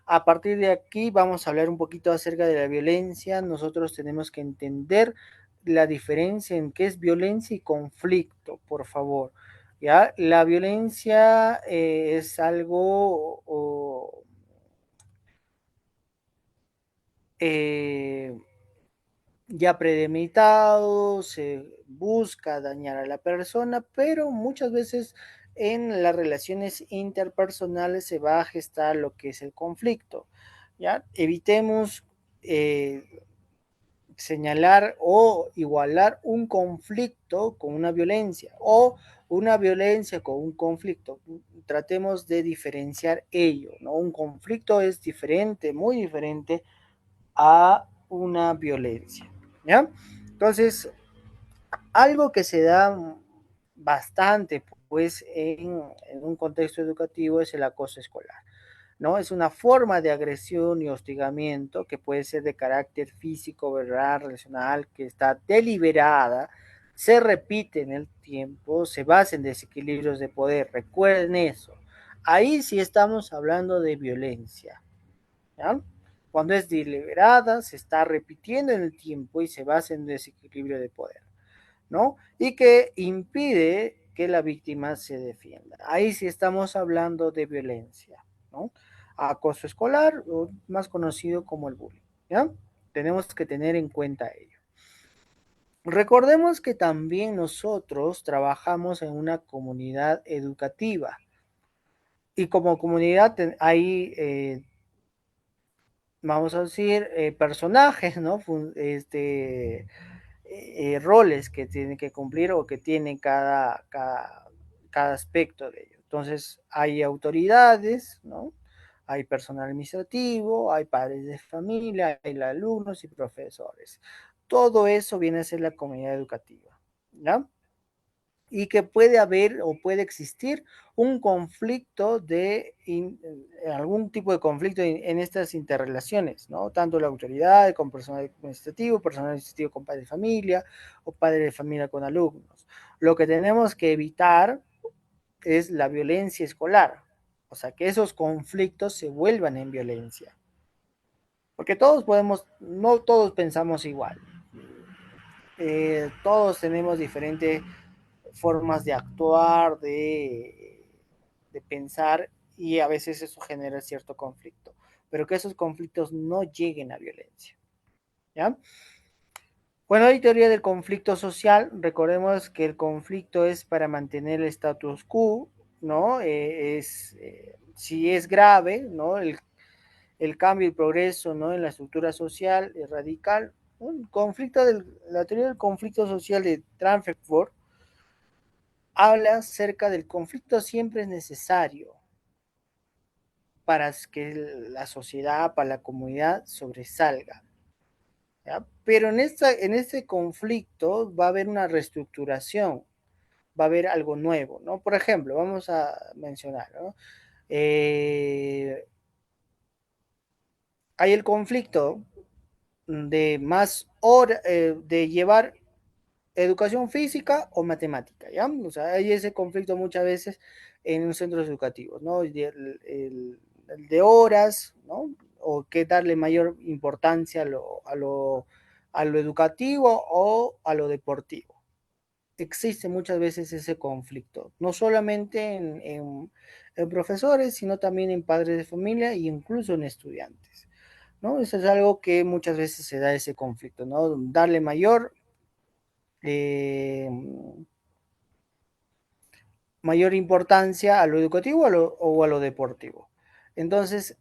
A partir de aquí vamos a hablar un poquito acerca de la violencia. Nosotros tenemos que entender la diferencia en qué es violencia y conflicto, por favor. ¿Ya? La violencia es algo eh, ya premeditado, se busca dañar a la persona, pero muchas veces en las relaciones interpersonales se va a gestar lo que es el conflicto. ¿Ya? Evitemos eh, señalar o igualar un conflicto con una violencia o una violencia con un conflicto. Tratemos de diferenciar ello, ¿no? Un conflicto es diferente, muy diferente a una violencia, ¿ya? Entonces, algo que se da bastante, pues, en un contexto educativo es el acoso escolar, ¿no? Es una forma de agresión y hostigamiento que puede ser de carácter físico, verbal, relacional, que está deliberada, se repite en el tiempo, se basa en desequilibrios de poder. Recuerden eso. Ahí sí estamos hablando de violencia, ¿ya? Cuando es deliberada, se está repitiendo en el tiempo y se basa en desequilibrio de poder, ¿no? Y que impide que la víctima se defienda. Ahí sí estamos hablando de violencia, ¿no? Acoso escolar, o más conocido como el bullying, ¿ya? Tenemos que tener en cuenta ello. Recordemos que también nosotros trabajamos en una comunidad educativa y como comunidad hay vamos a decir, personajes, ¿no? Roles que tienen que cumplir o que tienen cada aspecto de ello. Entonces, hay autoridades, ¿no? hay personal administrativo, hay padres de familia, hay alumnos y profesores. Todo eso viene a ser la comunidad educativa, ¿ya? Y que puede haber o puede existir un conflicto algún tipo de conflicto en estas interrelaciones, ¿no? Tanto la autoridad con personal administrativo con padre de familia o padre de familia con alumnos. Lo que tenemos que evitar es la violencia escolar, o sea, que esos conflictos se vuelvan en violencia. Porque todos podemos, no todos pensamos igual. Todos tenemos diferentes formas de actuar, de pensar, y a veces eso genera cierto conflicto, pero que esos conflictos no lleguen a violencia, ¿ya? Bueno, hay teoría del conflicto social. Recordemos que el conflicto es para mantener el status quo, ¿no? Si es grave, ¿no? El cambio y progreso, ¿no? En la estructura social es radical. La teoría del conflicto social de Frankfurt habla acerca del conflicto siempre es necesario para que la sociedad, para la comunidad sobresalga, ¿ya? Pero en este conflicto va a haber una reestructuración, va a haber algo nuevo, ¿no? Por ejemplo, vamos a mencionar, ¿no? Hay el conflicto de de llevar educación física o matemática, ¿ya? O sea, hay ese conflicto muchas veces en los centros educativos, ¿no? El de horas, ¿no? O qué darle mayor importancia a lo educativo o a lo deportivo. Existe muchas veces ese conflicto, no solamente en profesores, sino también en padres de familia e incluso en estudiantes, ¿no? Eso es algo que muchas veces se da ese conflicto, ¿no? Darle eh, mayor importancia a lo educativo o a lo deportivo. Entonces,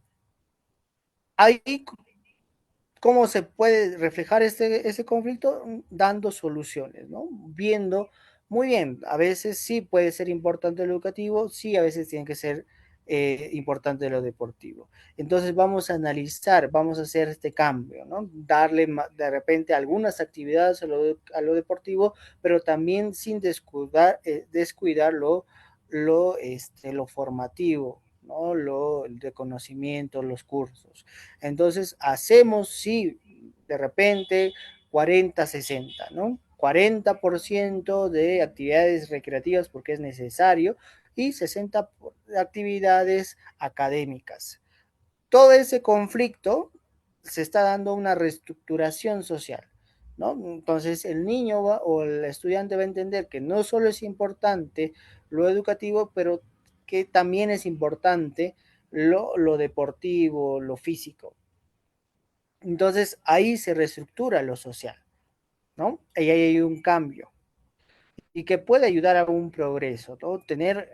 ahí, ¿cómo se puede reflejar ese conflicto? Dando soluciones, ¿no? Viendo, muy bien, a veces sí puede ser importante lo educativo, sí, a veces tiene que ser importante lo deportivo. Entonces vamos a analizar, vamos a hacer este cambio, ¿no? Darle de repente algunas actividades a lo deportivo, pero también sin descuidar lo formativo, ¿no? El de conocimiento, los cursos. Entonces, hacemos, sí, de repente 40-60, ¿no? 40% de actividades recreativas porque es necesario y 60 actividades académicas. Todo ese conflicto se está dando una reestructuración social, ¿no? Entonces el niño o el estudiante va a entender que no solo es importante lo educativo, pero que también es importante lo deportivo, lo físico. Entonces ahí se reestructura lo social, ¿no? Y ahí hay un cambio y que puede ayudar a un progreso, ¿no? Tener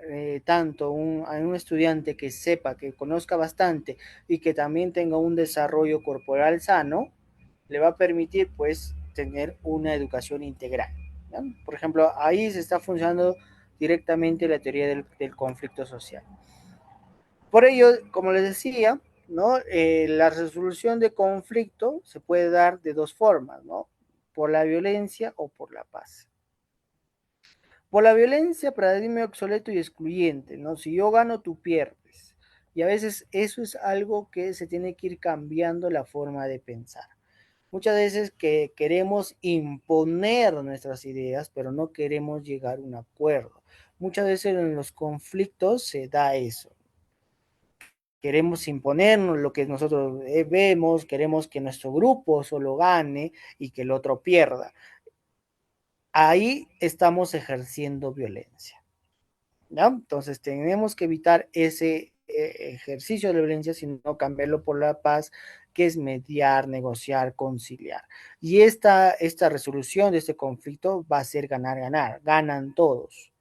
a un estudiante que sepa, que conozca bastante y que también tenga un desarrollo corporal sano, le va a permitir pues tener una educación integral, ¿no? Por ejemplo, ahí se está funcionando directamente la teoría del conflicto social. Por ello, como les decía, ¿no? La resolución de conflicto se puede dar de dos formas, ¿no? Por la violencia o por la paz. Por la violencia, paradigma obsoleto y excluyente, ¿no? Si yo gano, tú pierdes. Y a veces eso es algo que se tiene que ir cambiando la forma de pensar. Muchas veces que queremos imponer nuestras ideas, pero no queremos llegar a un acuerdo. Muchas veces en los conflictos se da eso. Queremos imponernos lo que nosotros vemos, queremos que nuestro grupo solo gane y que el otro pierda. Ahí estamos ejerciendo violencia, ¿no? Entonces tenemos que evitar ese ejercicio de violencia, sino cambiarlo por la paz, que es mediar, negociar, conciliar. Y esta resolución de este conflicto va a ser ganar, ganar, ganan todos,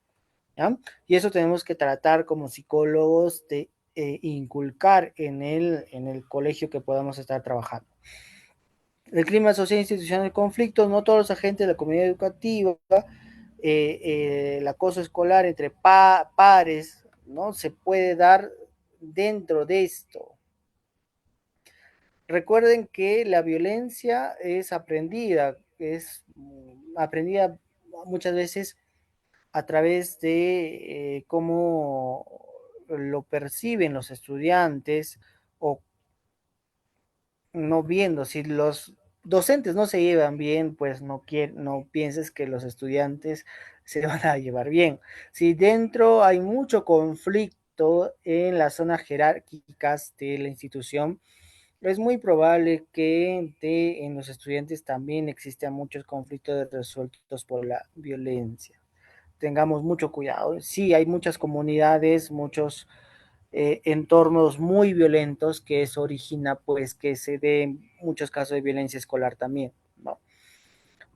¿ya? Y eso tenemos que tratar como psicólogos de inculcar en el colegio que podamos estar trabajando. El clima social institucional de conflictos, no todos los agentes de la comunidad educativa, el acoso escolar entre pares, ¿no? Se puede dar dentro de esto, Recuerden que la violencia es aprendida muchas veces a través de cómo lo perciben los estudiantes o no viendo. Si los docentes no se llevan bien, pues no pienses que los estudiantes se van a llevar bien. Si dentro hay mucho conflicto en las zonas jerárquicas de la institución, es muy probable que en los estudiantes también existan muchos conflictos resueltos por la violencia. Tengamos mucho cuidado. Sí, hay muchas comunidades, muchos entornos muy violentos que eso origina pues que se den muchos casos de violencia escolar también, ¿no?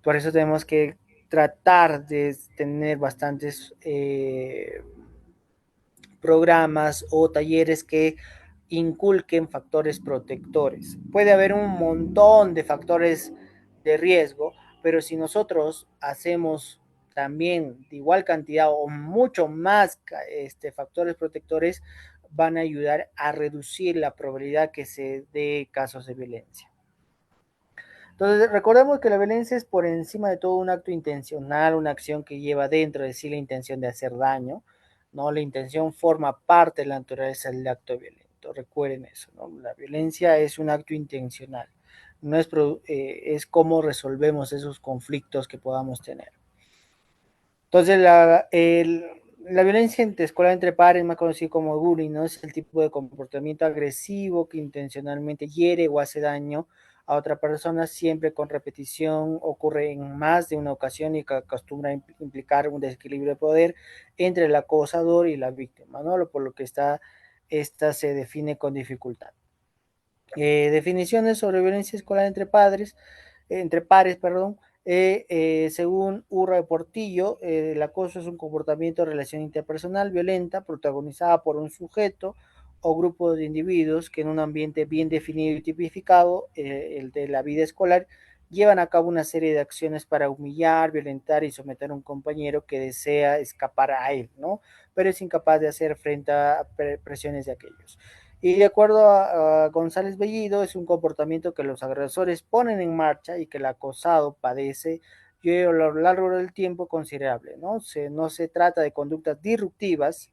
Por eso tenemos que tratar de tener bastantes programas o talleres que inculquen factores protectores. Puede haber un montón de factores de riesgo, pero si nosotros hacemos también de igual cantidad o mucho más factores protectores, van a ayudar a reducir la probabilidad que se dé casos de violencia. Entonces, recordemos que la violencia es por encima de todo un acto intencional, una acción que lleva dentro de sí la intención de hacer daño, ¿no? La intención forma parte de la naturaleza del acto violento. Recuerden eso, ¿no? La violencia es un acto intencional, no es, es cómo resolvemos esos conflictos que podamos tener. Entonces, la violencia escolar entre pares, más conocido como bullying, ¿no? Es el tipo de comportamiento agresivo que intencionalmente hiere o hace daño a otra persona, siempre con repetición, ocurre en más de una ocasión y que acostumbra implicar un desequilibrio de poder entre el acosador y la víctima, ¿no? Por lo que esta se define con dificultad. Definiciones sobre violencia escolar entre pares, perdón. Según Urra de Portillo, el acoso es un comportamiento de relación interpersonal violenta protagonizada por un sujeto o grupo de individuos que en un ambiente bien definido y tipificado, el de la vida escolar, llevan a cabo una serie de acciones para humillar, violentar y someter a un compañero que desea escapar a él, ¿no? Pero es incapaz de hacer frente a presiones de aquellos. Y de acuerdo a González Bellido, es un comportamiento que los agresores ponen en marcha y que el acosado padece y a lo largo del tiempo considerable, ¿no? No se trata de conductas disruptivas,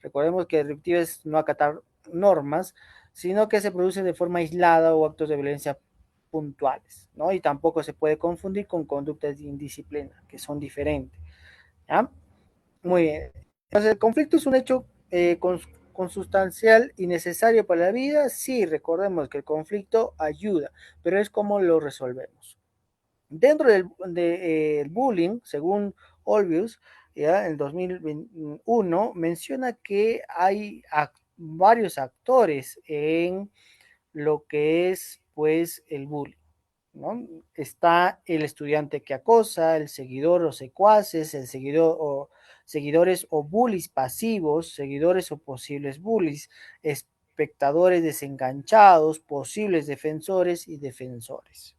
recordemos que disruptiva es no acatar normas, sino que se produce de forma aislada o actos de violencia puntuales, ¿no? Y tampoco se puede confundir con conductas de indisciplina, que son diferentes, ¿ya? Muy bien. Entonces, el conflicto es un hecho consustancial y necesario para la vida. Sí, recordemos que el conflicto ayuda, pero es cómo lo resolvemos. Dentro del bullying, según Olbius, ya en 2001, menciona que hay varios actores en lo que es pues el bullying, ¿no? Está el estudiante que acosa, el seguidor o secuaces, el seguidor o seguidores o bullies pasivos, seguidores o posibles bullies, espectadores desenganchados, posibles defensores y defensores.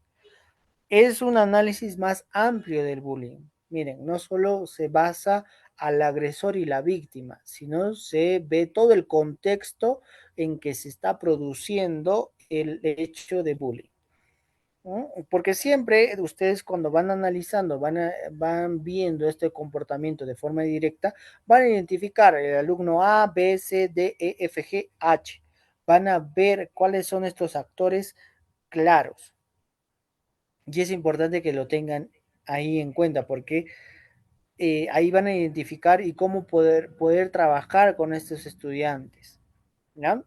Es un análisis más amplio del bullying. Miren, no solo se basa al agresor y la víctima, sino se ve todo el contexto en que se está produciendo el hecho de bullying, ¿no? Porque siempre ustedes cuando van analizando, van viendo este comportamiento de forma directa, van a identificar el alumno A, B, C, D, E, F, G, H. Van a ver cuáles son estos actores claros. Y es importante que lo tengan ahí en cuenta porque ahí van a identificar y cómo poder trabajar con estos estudiantes, ¿ya?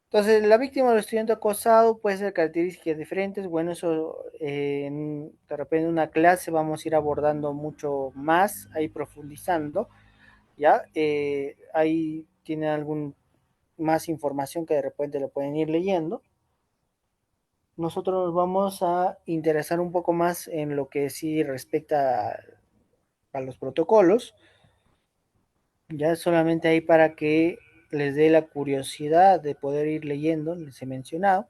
Entonces, la víctima del estudiante acosado puede ser características diferentes. Bueno, eso de repente en una clase vamos a ir abordando mucho más, ahí profundizando, ¿ya? Ahí tienen algún más información que de repente lo pueden ir leyendo. Nosotros nos vamos a interesar un poco más en lo que sí respecta a los protocolos, ya solamente ahí para que les dé la curiosidad de poder ir leyendo, les he mencionado.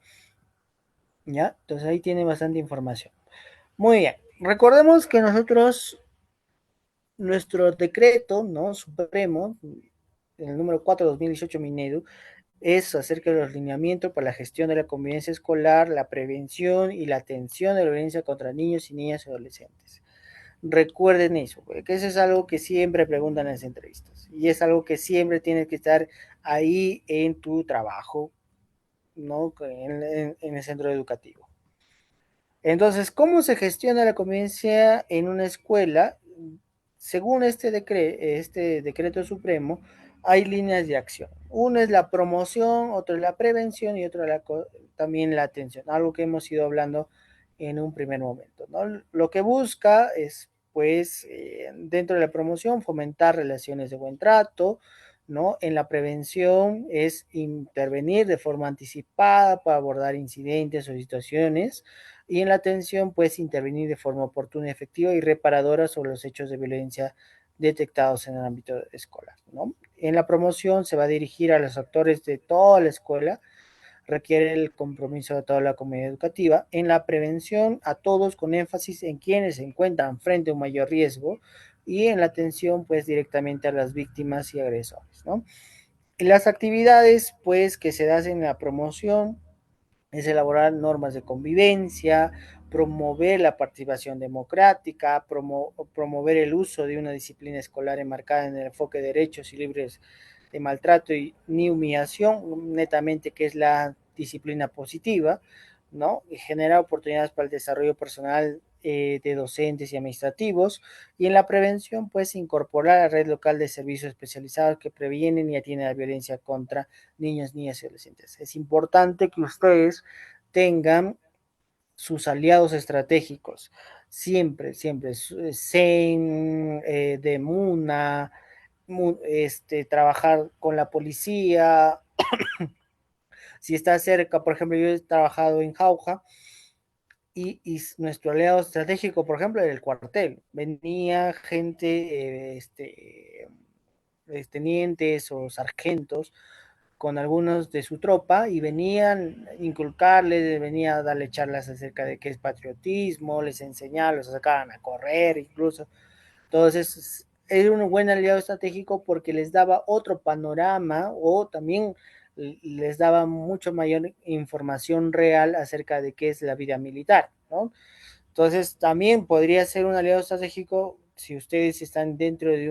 ¿Ya? Entonces ahí tiene bastante información. Muy bien. Recordemos que nosotros, nuestro decreto, ¿no? Supremo, el número 4 de 2018 Minedu, es acerca de los lineamientos para la gestión de la convivencia escolar, la prevención y la atención de la violencia contra niños y niñas y adolescentes. Recuerden eso, porque eso es algo que siempre preguntan en las entrevistas y es algo que siempre tiene que estar ahí en tu trabajo, ¿no? En el centro educativo. Entonces, ¿cómo se gestiona la convivencia en una escuela? Según este decreto supremo, hay líneas de acción. Una es la promoción, otra es la prevención y otra también la atención, algo que hemos ido hablando en un primer momento, ¿no? Lo que busca es, pues, dentro de la promoción, fomentar relaciones de buen trato, ¿no? En la prevención es intervenir de forma anticipada para abordar incidentes o situaciones, y en la atención, pues, intervenir de forma oportuna, efectiva y reparadora sobre los hechos de violencia detectados en el ámbito escolar, ¿no? En la promoción se va a dirigir a los actores de toda la escuela, requiere el compromiso de toda la comunidad educativa. En la prevención, a todos con énfasis en quienes se encuentran frente a un mayor riesgo, y en la atención, pues, directamente a las víctimas y agresores, ¿no? Y las actividades, pues, que se hacen en la promoción es elaborar normas de convivencia, promover la participación democrática, promover el uso de una disciplina escolar enmarcada en el enfoque de derechos y libres de maltrato y ni humillación, netamente que es la disciplina positiva, ¿no? Y generar oportunidades para el desarrollo personal de docentes y administrativos, y en la prevención, pues, incorporar a la red local de servicios especializados que previenen y atienden la violencia contra niños, niñas y adolescentes. Es importante que ustedes tengan sus aliados estratégicos, siempre, siempre, CEN, de MUNA, trabajar con la policía, si está cerca, por ejemplo, yo he trabajado en Jauja, y nuestro aliado estratégico, por ejemplo, era el cuartel. Venía gente, tenientes o sargentos con algunos de su tropa y venían a inculcarles, venía a darle charlas acerca de qué es patriotismo, les enseñaban, los sacaban a correr incluso. Entonces, era un buen aliado estratégico porque les daba otro panorama o también les daba mucho mayor información real acerca de qué es la vida militar, ¿no? Entonces, también podría ser un aliado estratégico si ustedes están dentro de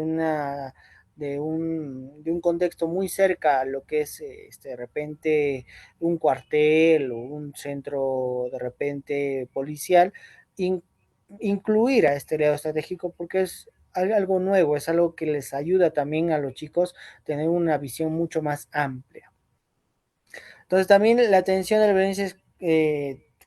un contexto muy cerca a lo que es de repente un cuartel o un centro de repente policial, in, incluir a este aliado estratégico porque es algo nuevo, es algo que les ayuda también a los chicos a tener una visión mucho más amplia. Entonces también la atención de la violencia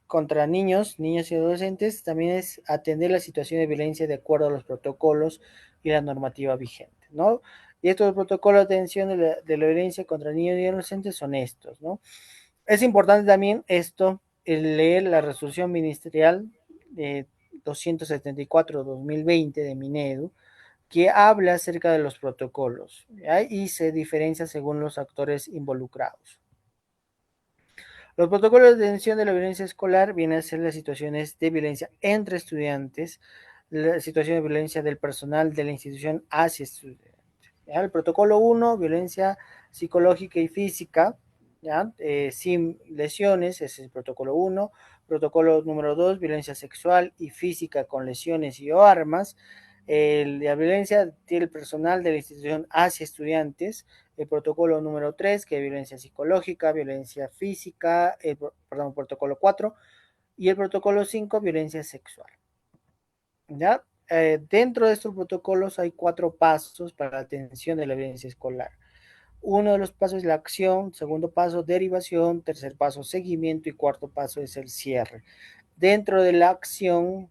contra niños, niñas y adolescentes también es atender la situación de violencia de acuerdo a los protocolos y la normativa vigente, ¿no? Y estos protocolos de atención de la violencia contra niños y adolescentes son estos, ¿no? Es importante también esto, el leer la resolución ministerial de 274-2020 de Minedu, que habla acerca de los protocolos, ¿ya? Y se diferencia según los actores involucrados. Los protocolos de atención de la violencia escolar vienen a ser las situaciones de violencia entre estudiantes, la situación de violencia del personal de la institución hacia estudiantes. ¿Ya? El protocolo 1, violencia psicológica y física, ¿ya? Sin lesiones, ese es el protocolo 1. Protocolo número 2, violencia sexual y física con lesiones y o armas. La violencia del personal de la institución hacia estudiantes. El protocolo número 3, que es violencia psicológica, violencia física, protocolo 4, y el protocolo 5, violencia sexual. ¿Ya? Dentro de estos protocolos hay 4 pasos para la atención de la violencia escolar. Uno de los pasos es la acción, segundo paso, derivación, tercer paso, seguimiento, y cuarto paso es el cierre. Dentro de la acción,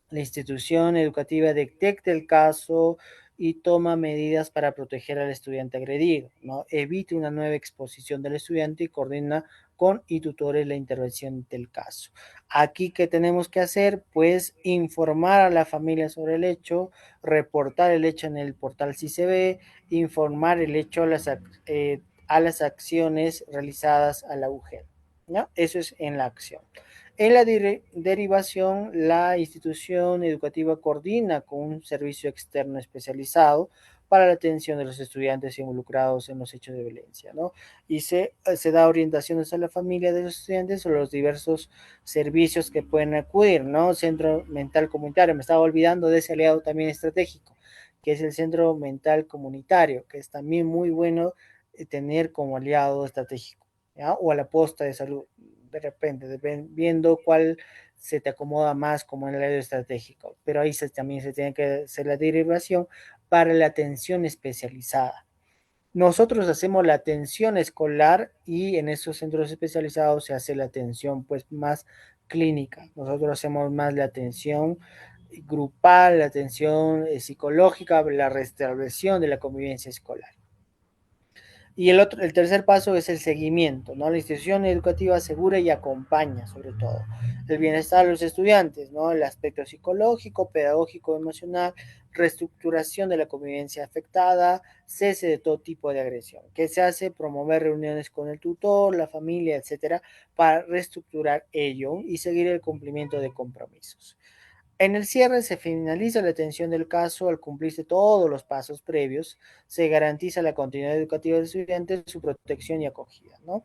la institución educativa detecta el caso y toma medidas para proteger al estudiante agredido, ¿no? Evite una nueva exposición del estudiante y coordina con y tutores la intervención del caso. Aquí, ¿qué tenemos que hacer? Pues informar a la familia sobre el hecho, reportar el hecho en el portal si se ve, informar el hecho a las acciones realizadas a la UGEL, ¿no? Eso es en la acción. En la derivación, la institución educativa coordina con un servicio externo especializado para la atención de los estudiantes involucrados en los hechos de violencia, ¿no? Y se da orientaciones a la familia de los estudiantes sobre los diversos servicios que pueden acudir, ¿no? Centro mental comunitario, me estaba olvidando de ese aliado también estratégico, que es el centro mental comunitario, que es también muy bueno tener como aliado estratégico, ¿ya? O a la posta de salud, de repente, viendo cuál se te acomoda más como en el área estratégico, pero ahí también se tiene que hacer la derivación para la atención especializada. Nosotros hacemos la atención escolar y en esos centros especializados se hace la atención pues más clínica. Nosotros hacemos más la atención grupal, la atención psicológica, la restauración de la convivencia escolar. Y el tercer paso es el seguimiento, ¿no? La institución educativa asegura y acompaña, sobre todo, el bienestar de los estudiantes, ¿no? El aspecto psicológico, pedagógico, emocional, reestructuración de la convivencia afectada, cese de todo tipo de agresión. ¿Qué se hace? Promover reuniones con el tutor, la familia, etcétera, para reestructurar ello y seguir el cumplimiento de compromisos. En el cierre se finaliza la atención del caso al cumplirse todos los pasos previos, se garantiza la continuidad educativa del estudiante, su protección y acogida, ¿no?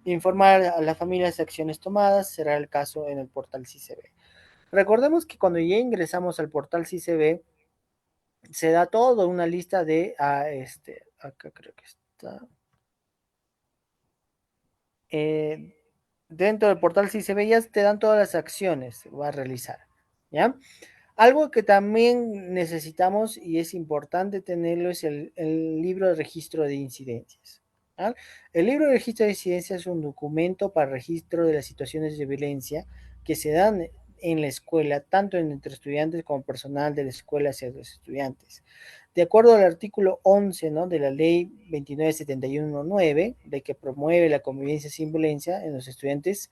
Informar a la familia de acciones tomadas será el caso en el portal CICB. Recordemos que cuando ya ingresamos al portal CICB, se da toda una lista de, acá creo que está, eh, dentro del portal CICB ya te dan todas las acciones que va a realizar, ¿ya? Algo que también necesitamos y es importante tenerlo es el libro de registro de incidencias. ¿Ah? El libro de registro de incidencias es un documento para registro de las situaciones de violencia que se dan en la escuela, tanto entre estudiantes como personal de la escuela hacia los estudiantes. De acuerdo al artículo 11, ¿no?, de la ley 2971-9, de que promueve la convivencia sin violencia en los estudiantes,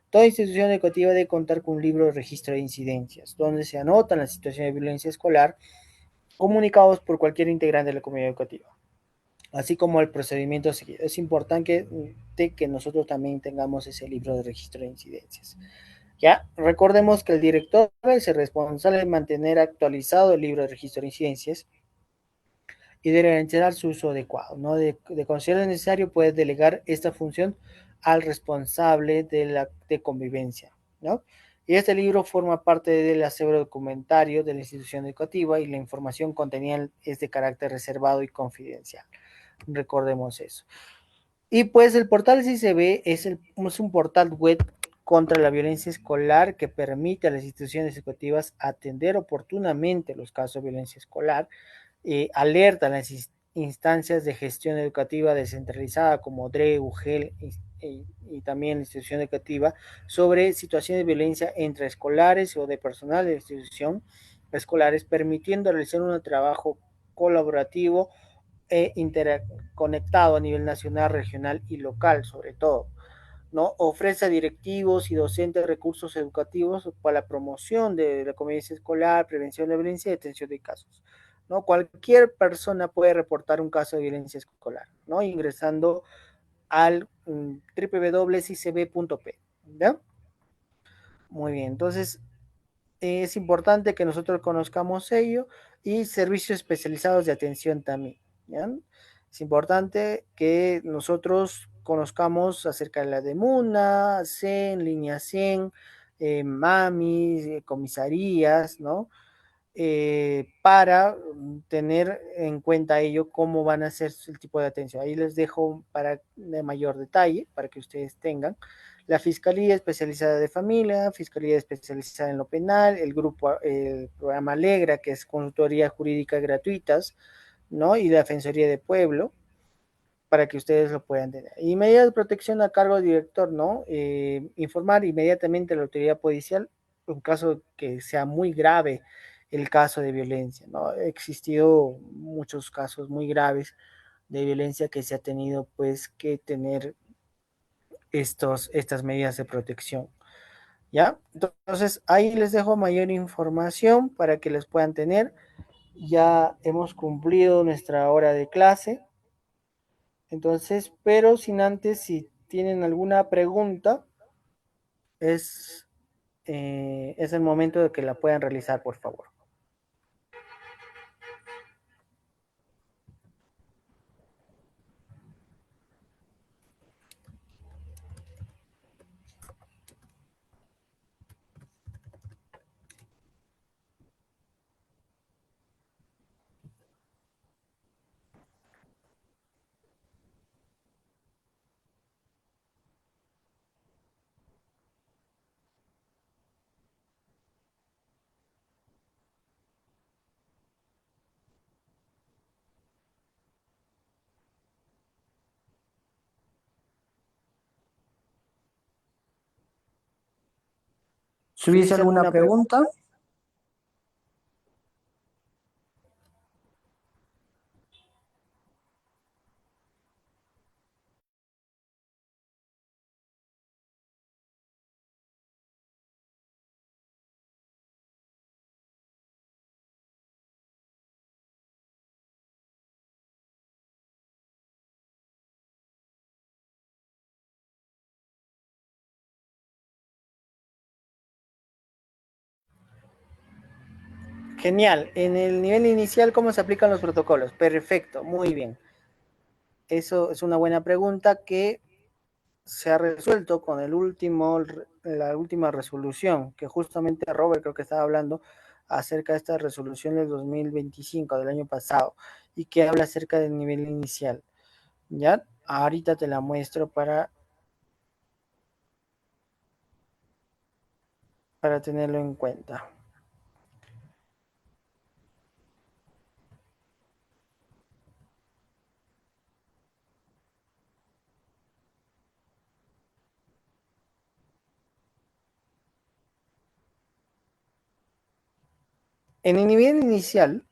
toda institución educativa debe contar con un libro de registro de incidencias, donde se anotan las situaciones de violencia escolar comunicados por cualquier integrante de la comunidad educativa, así como el procedimiento seguido. Es importante que nosotros también tengamos ese libro de registro de incidencias. Ya, recordemos que el director es el responsable de mantener actualizado el libro de registro de incidencias y de garantizar su uso adecuado, ¿no? De considerar necesario, puede delegar esta función al responsable de convivencia, ¿no? Y este libro forma parte del acervo documentario de la institución educativa y la información contenida es de carácter reservado y confidencial. Recordemos eso. Y pues el portal CICB es un portal web contra la violencia escolar que permite a las instituciones educativas atender oportunamente los casos de violencia escolar, alerta a las instancias de gestión educativa descentralizada como DRE, UGEL y también la institución educativa sobre situaciones de violencia entre escolares o de personal de la institución escolares, permitiendo realizar un trabajo colaborativo e interconectado a nivel nacional, regional y local, sobre todo. ¿No? Ofrece a directivos y docentes recursos educativos para la promoción de la convivencia escolar, prevención de violencia y detención de casos. ¿No? Cualquier persona puede reportar un caso de violencia escolar, ¿no? Ingresando al www.icb.p. ¿Ya? Muy bien, entonces es importante que nosotros conozcamos ello y servicios especializados de atención también, ¿ya? Es importante que nosotros conozcamos acerca de la DEMUNA, CEN, Línea 100, MAMI, comisarías, ¿no? Para tener en cuenta ello, cómo van a ser el tipo de atención. Ahí les dejo para de mayor detalle, para que ustedes tengan. La Fiscalía Especializada de Familia, Fiscalía Especializada en lo Penal, el programa Alegra, que es consultoría jurídica gratuitas, ¿no? Y la Defensoría de Pueblo, para que ustedes lo puedan tener. Y medidas de protección a cargo del director, ¿no? Informar inmediatamente a la autoridad policial en caso que sea muy grave el caso de violencia, ¿no? Ha existido muchos casos muy graves de violencia que se ha tenido pues que tener estas medidas de protección, ¿ya? Entonces ahí les dejo mayor información para que les puedan tener. Ya hemos cumplido nuestra hora de clase. Entonces, pero sin antes, si tienen alguna pregunta, es, es el momento de que la puedan realizar, por favor. Si hubiese alguna pregunta. Genial. En el nivel inicial, ¿cómo se aplican los protocolos? Perfecto, muy bien. Eso es una buena pregunta que se ha resuelto con la última resolución, que justamente Robert creo que estaba hablando acerca de esta resolución del 2025, del año pasado, y que habla acerca del nivel inicial. ¿Ya? Ahorita te la muestro para tenerlo en cuenta. En el nivel inicial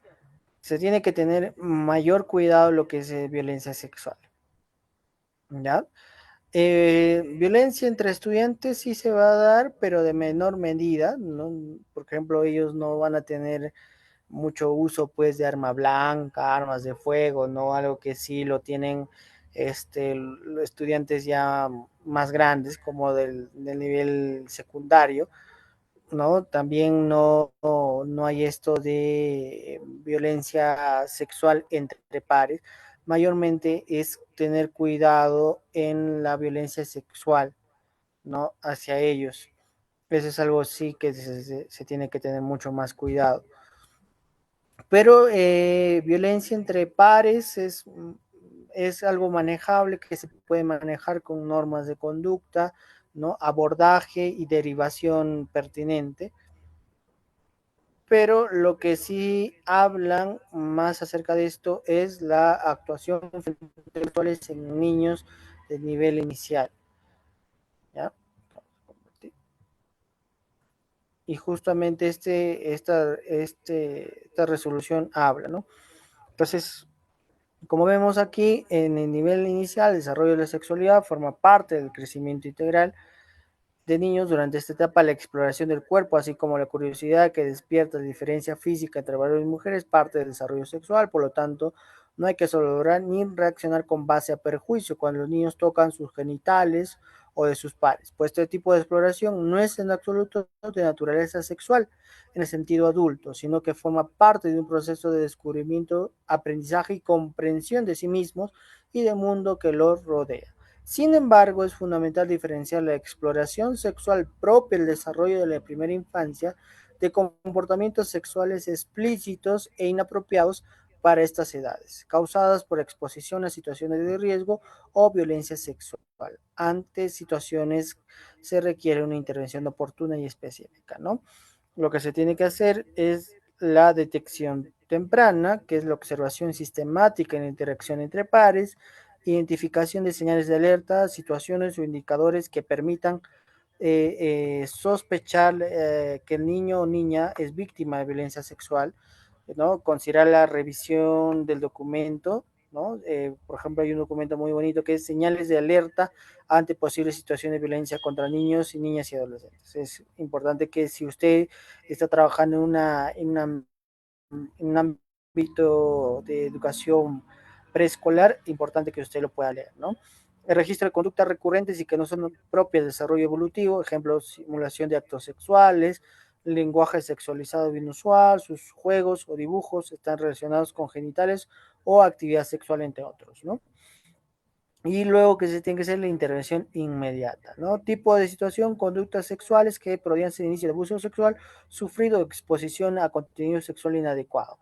se tiene que tener mayor cuidado en lo que es violencia sexual. ¿Ya? Violencia entre estudiantes sí se va a dar, pero de menor medida, ¿no? Por ejemplo, ellos no van a tener mucho uso pues de arma blanca, armas de fuego, ¿no? Algo que sí lo tienen los estudiantes ya más grandes, como del nivel secundario, ¿no? También no hay esto de violencia sexual entre pares. Mayormente es tener cuidado en la violencia sexual, ¿no? Hacia ellos. Eso es algo sí que se tiene que tener mucho más cuidado. Pero violencia entre pares es algo manejable que se puede manejar con normas de conducta, ¿no? Abordaje y derivación pertinente. Pero lo que sí hablan más acerca de esto es la actuación intelectuales en niños de nivel inicial. ¿Ya? Y justamente esta resolución habla, ¿no? Entonces, como vemos aquí, en el nivel inicial, el desarrollo de la sexualidad forma parte del crecimiento integral de niños durante esta etapa. La exploración del cuerpo, así como la curiosidad que despierta la diferencia física entre varones y mujeres, parte del desarrollo sexual. Por lo tanto, no hay que valorar ni reaccionar con base a perjuicio cuando los niños tocan sus genitales o de sus pares, pues este tipo de exploración no es en absoluto de naturaleza sexual en el sentido adulto, sino que forma parte de un proceso de descubrimiento, aprendizaje y comprensión de sí mismos y del mundo que los rodea. Sin embargo, es fundamental diferenciar la exploración sexual propia del desarrollo de la primera infancia de comportamientos sexuales explícitos e inapropiados para estas edades, causadas por exposición a situaciones de riesgo o violencia sexual. Ante situaciones se requiere una intervención oportuna y específica, ¿no? Lo que se tiene que hacer es la detección temprana, que es la observación sistemática en la interacción entre pares, identificación de señales de alerta, situaciones o indicadores que permitan sospechar que el niño o niña es víctima de violencia sexual, ¿no? Considerar la revisión del documento, ¿no? Por ejemplo, hay un documento muy bonito que es señales de alerta ante posibles situaciones de violencia contra niños y niñas y adolescentes. Es importante que si usted está trabajando en un ámbito de educación preescolar, importante que usted lo pueda leer, ¿no? El registro de conductas recurrentes y que no son propias del desarrollo evolutivo, ejemplo, simulación de actos sexuales, lenguaje sexualizado inusual, sus juegos o dibujos están relacionados con genitales o actividad sexual, entre otros, ¿no? Y luego que se tiene que hacer la intervención inmediata, ¿no? Tipo de situación, conductas sexuales que podrían ser inicio de abuso sexual, sufrido exposición a contenido sexual inadecuado.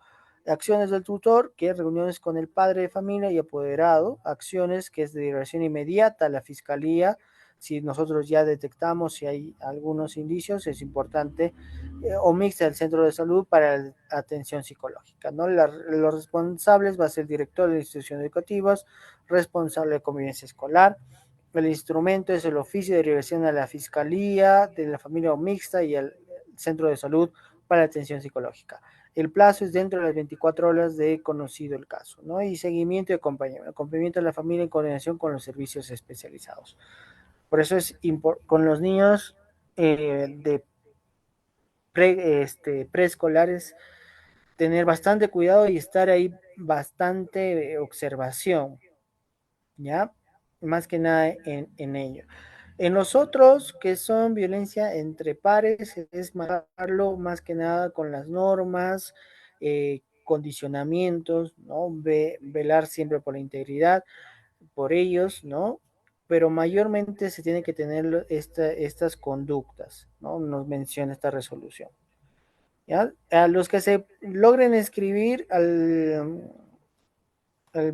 Acciones del tutor, que es reuniones con el padre de familia y apoderado. Acciones que es de dirección inmediata a la fiscalía. Si nosotros ya detectamos si hay algunos indicios, es importante o mixta el centro de salud para la atención psicológica, ¿no? Los responsables va a ser el director de instituciones educativas, responsable de convivencia escolar, El instrumento es el oficio de derivación a la Fiscalía de la Familia Mixta y al Centro de Salud para la Atención Psicológica. El plazo es dentro de las 24 horas de conocido el caso, ¿no? Y seguimiento y acompañamiento de la familia en coordinación con los servicios especializados. Por eso es con los niños de preescolares tener bastante cuidado y estar ahí bastante observación, ¿ya? Más que nada en ello. En los otros, que son violencia entre pares, es manejarlo más que nada con las normas, condicionamientos, ¿no? Velar siempre por la integridad, por ellos, ¿no? Pero mayormente se tiene que tener estas conductas, ¿no? Nos menciona esta resolución. ¿Ya? A los que se logren escribir al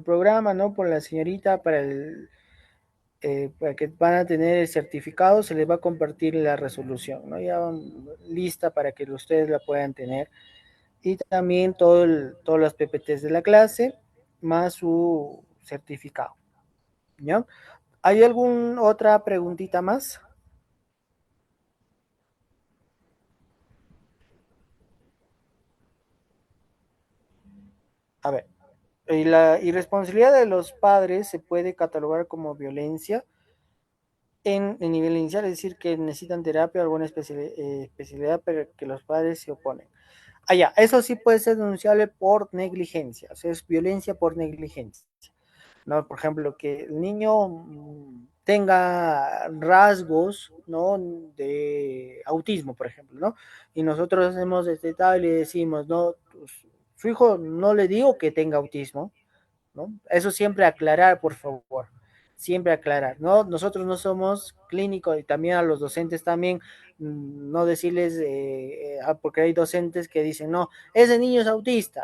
programa, ¿no? Por la señorita para que van a tener el certificado, se les va a compartir la resolución, ¿no? Ya lista para que ustedes la puedan tener. Y también todos los PPTs de la clase, más su certificado, ¿ya? ¿Hay alguna otra preguntita más? A ver, y la irresponsabilidad de los padres se puede catalogar como violencia en nivel inicial, es decir, que necesitan terapia o alguna especialidad, pero que los padres se oponen. Ah, ya, eso sí puede ser denunciable por negligencia, o sea, es violencia por negligencia, ¿no? Por ejemplo, que el niño tenga rasgos, ¿no? De autismo, por ejemplo, ¿no? Y nosotros hemos detectado y le decimos, no, pues, su hijo no le digo que tenga autismo, ¿no? Eso siempre aclarar, por favor, siempre aclarar, ¿no? Nosotros no somos clínicos y también a los docentes también no decirles, porque hay docentes que dicen, no, ese niño es autista,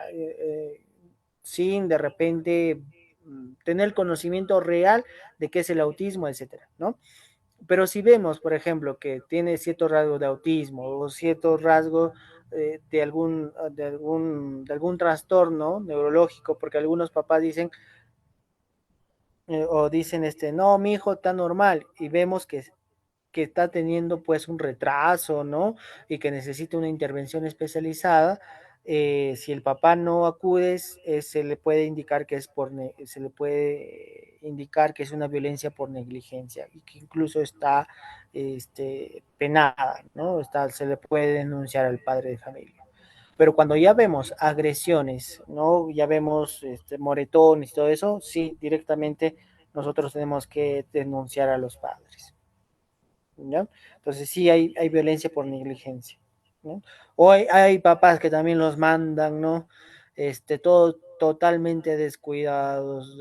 sin de repente tener conocimiento real de qué es el autismo, etcétera, ¿no? Pero si vemos, por ejemplo, que tiene cierto rasgo de autismo o cierto rasgo de algún trastorno neurológico, porque algunos papás dicen, o dicen, no, mi hijo está normal, y vemos que está teniendo pues un retraso, ¿no? Y que necesita una intervención especializada. Si el papá no acude, se le puede indicar que se le puede indicar que es una violencia por negligencia y que incluso está penada, ¿no? Se le puede denunciar al padre de familia. Pero cuando ya vemos agresiones, ¿no? Ya vemos moretones y todo eso, sí, directamente nosotros tenemos que denunciar a los padres, ¿no? Entonces sí hay violencia por negligencia, ¿no? O hay papás que también los mandan, ¿no? Todo totalmente descuidados,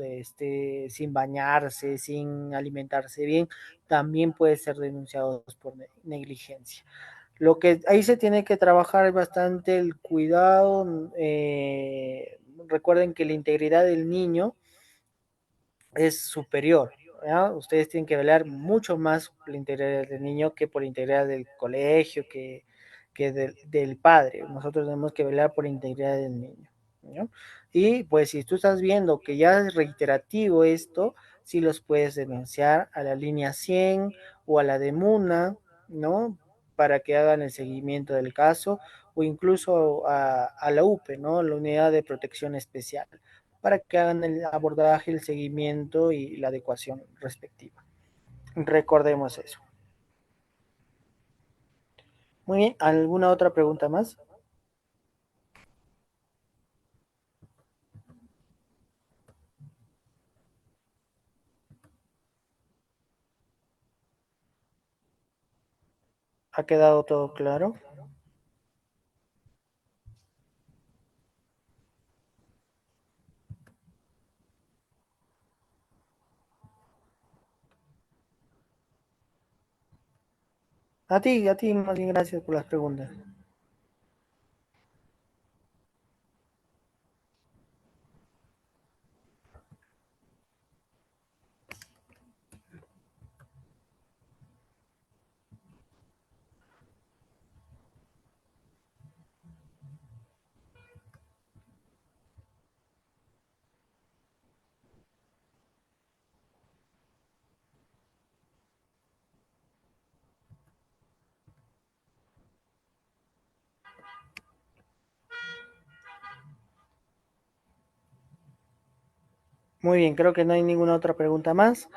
sin bañarse, sin alimentarse bien, también puede ser denunciados por negligencia. Lo que ahí se tiene que trabajar es bastante el cuidado. Recuerden que la integridad del niño es superior, ¿ya? Ustedes tienen que velar mucho más por la integridad del niño que por la integridad del colegio, que del padre. Nosotros tenemos que velar por la integridad del niño, ¿no? Y pues si tú estás viendo que ya es reiterativo esto, sí los puedes denunciar a la línea 100 o a la de MUNA, ¿no? Para que hagan el seguimiento del caso o incluso a la UPE, ¿no? La Unidad de Protección Especial, para que hagan el abordaje, el seguimiento y la adecuación respectiva. Recordemos eso. Muy bien, ¿alguna otra pregunta más? ¿Ha quedado todo claro? A ti, más bien gracias por las preguntas. Muy bien, creo que no hay ninguna otra pregunta más.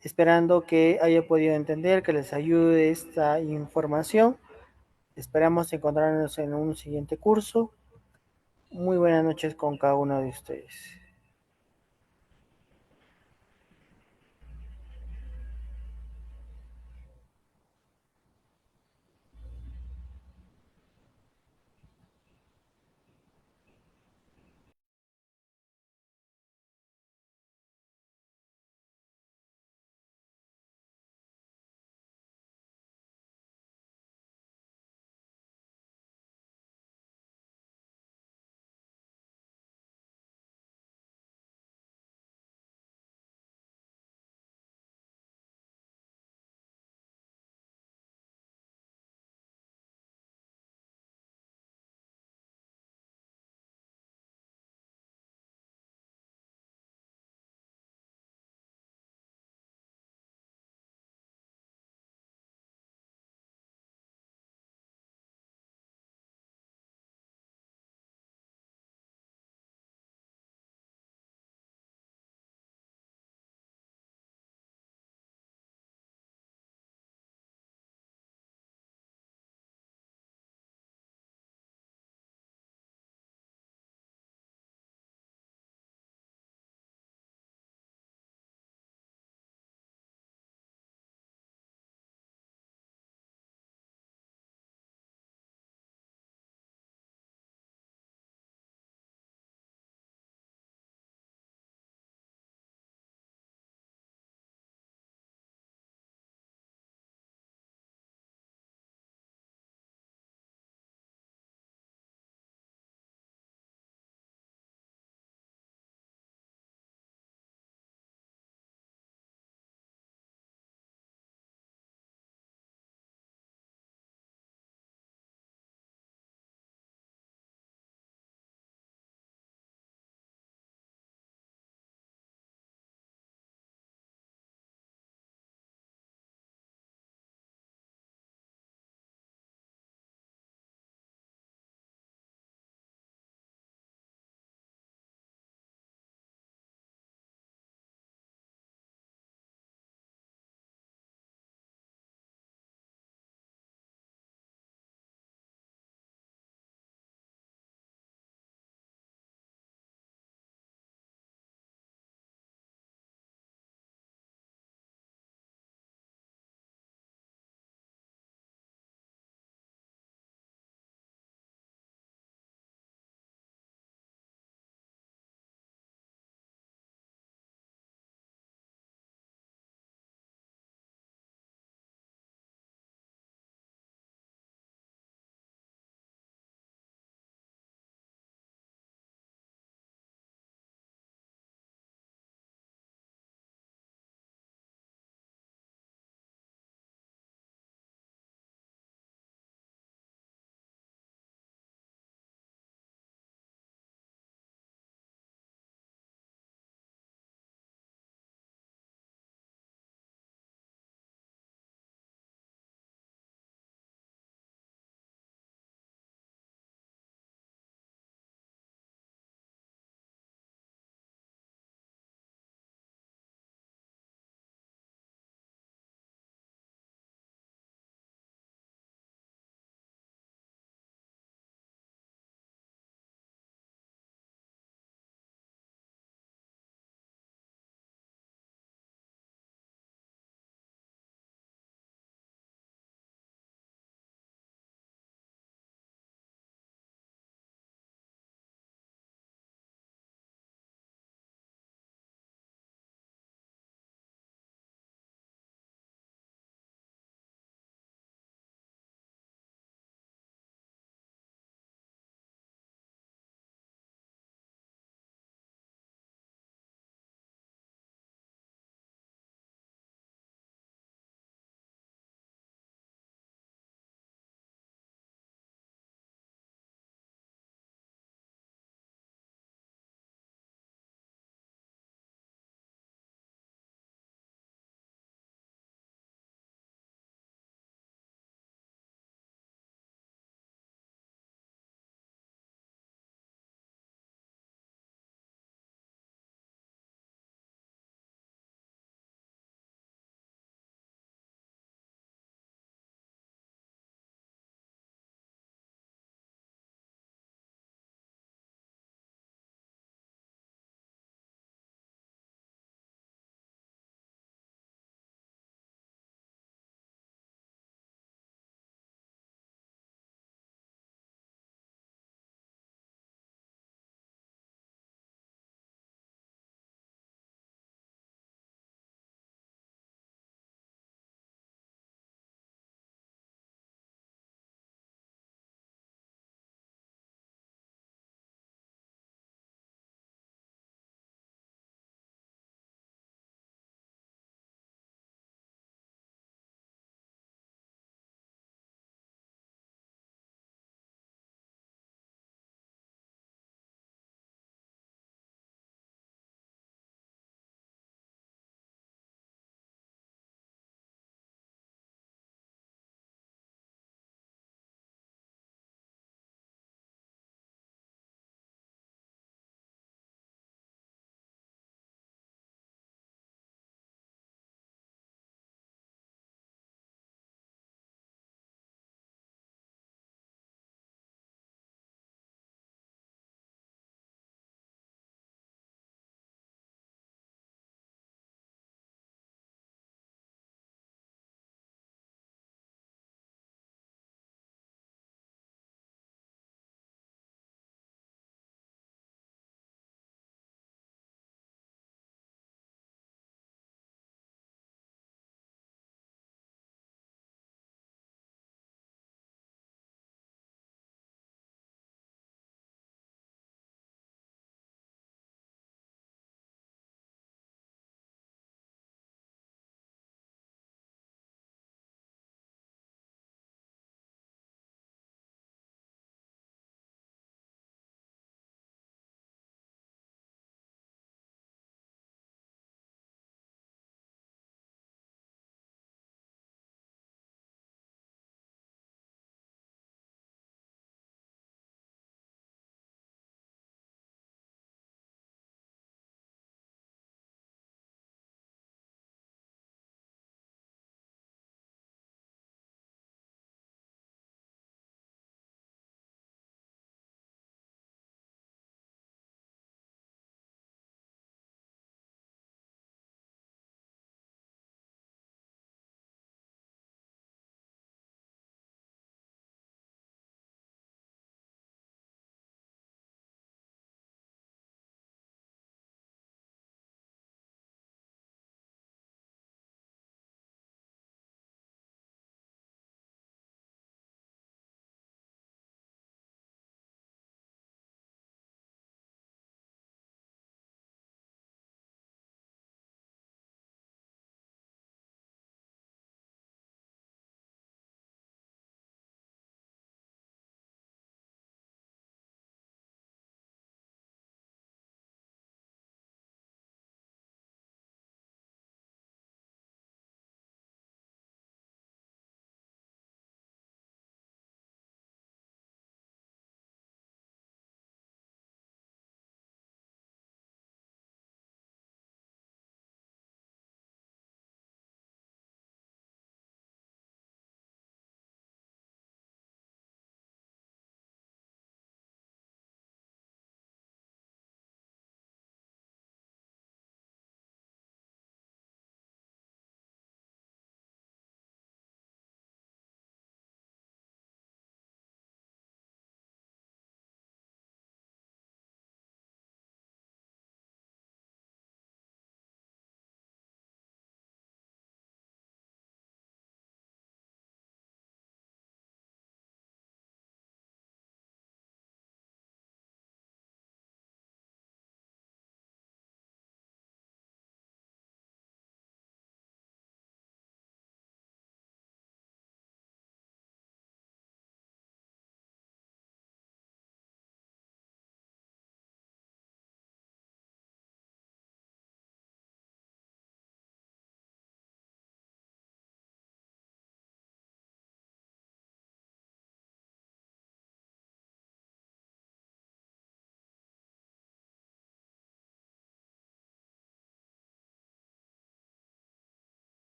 Esperando que haya podido entender, que les ayude esta información. Esperamos encontrarnos en un siguiente curso. Muy buenas noches con cada uno de ustedes.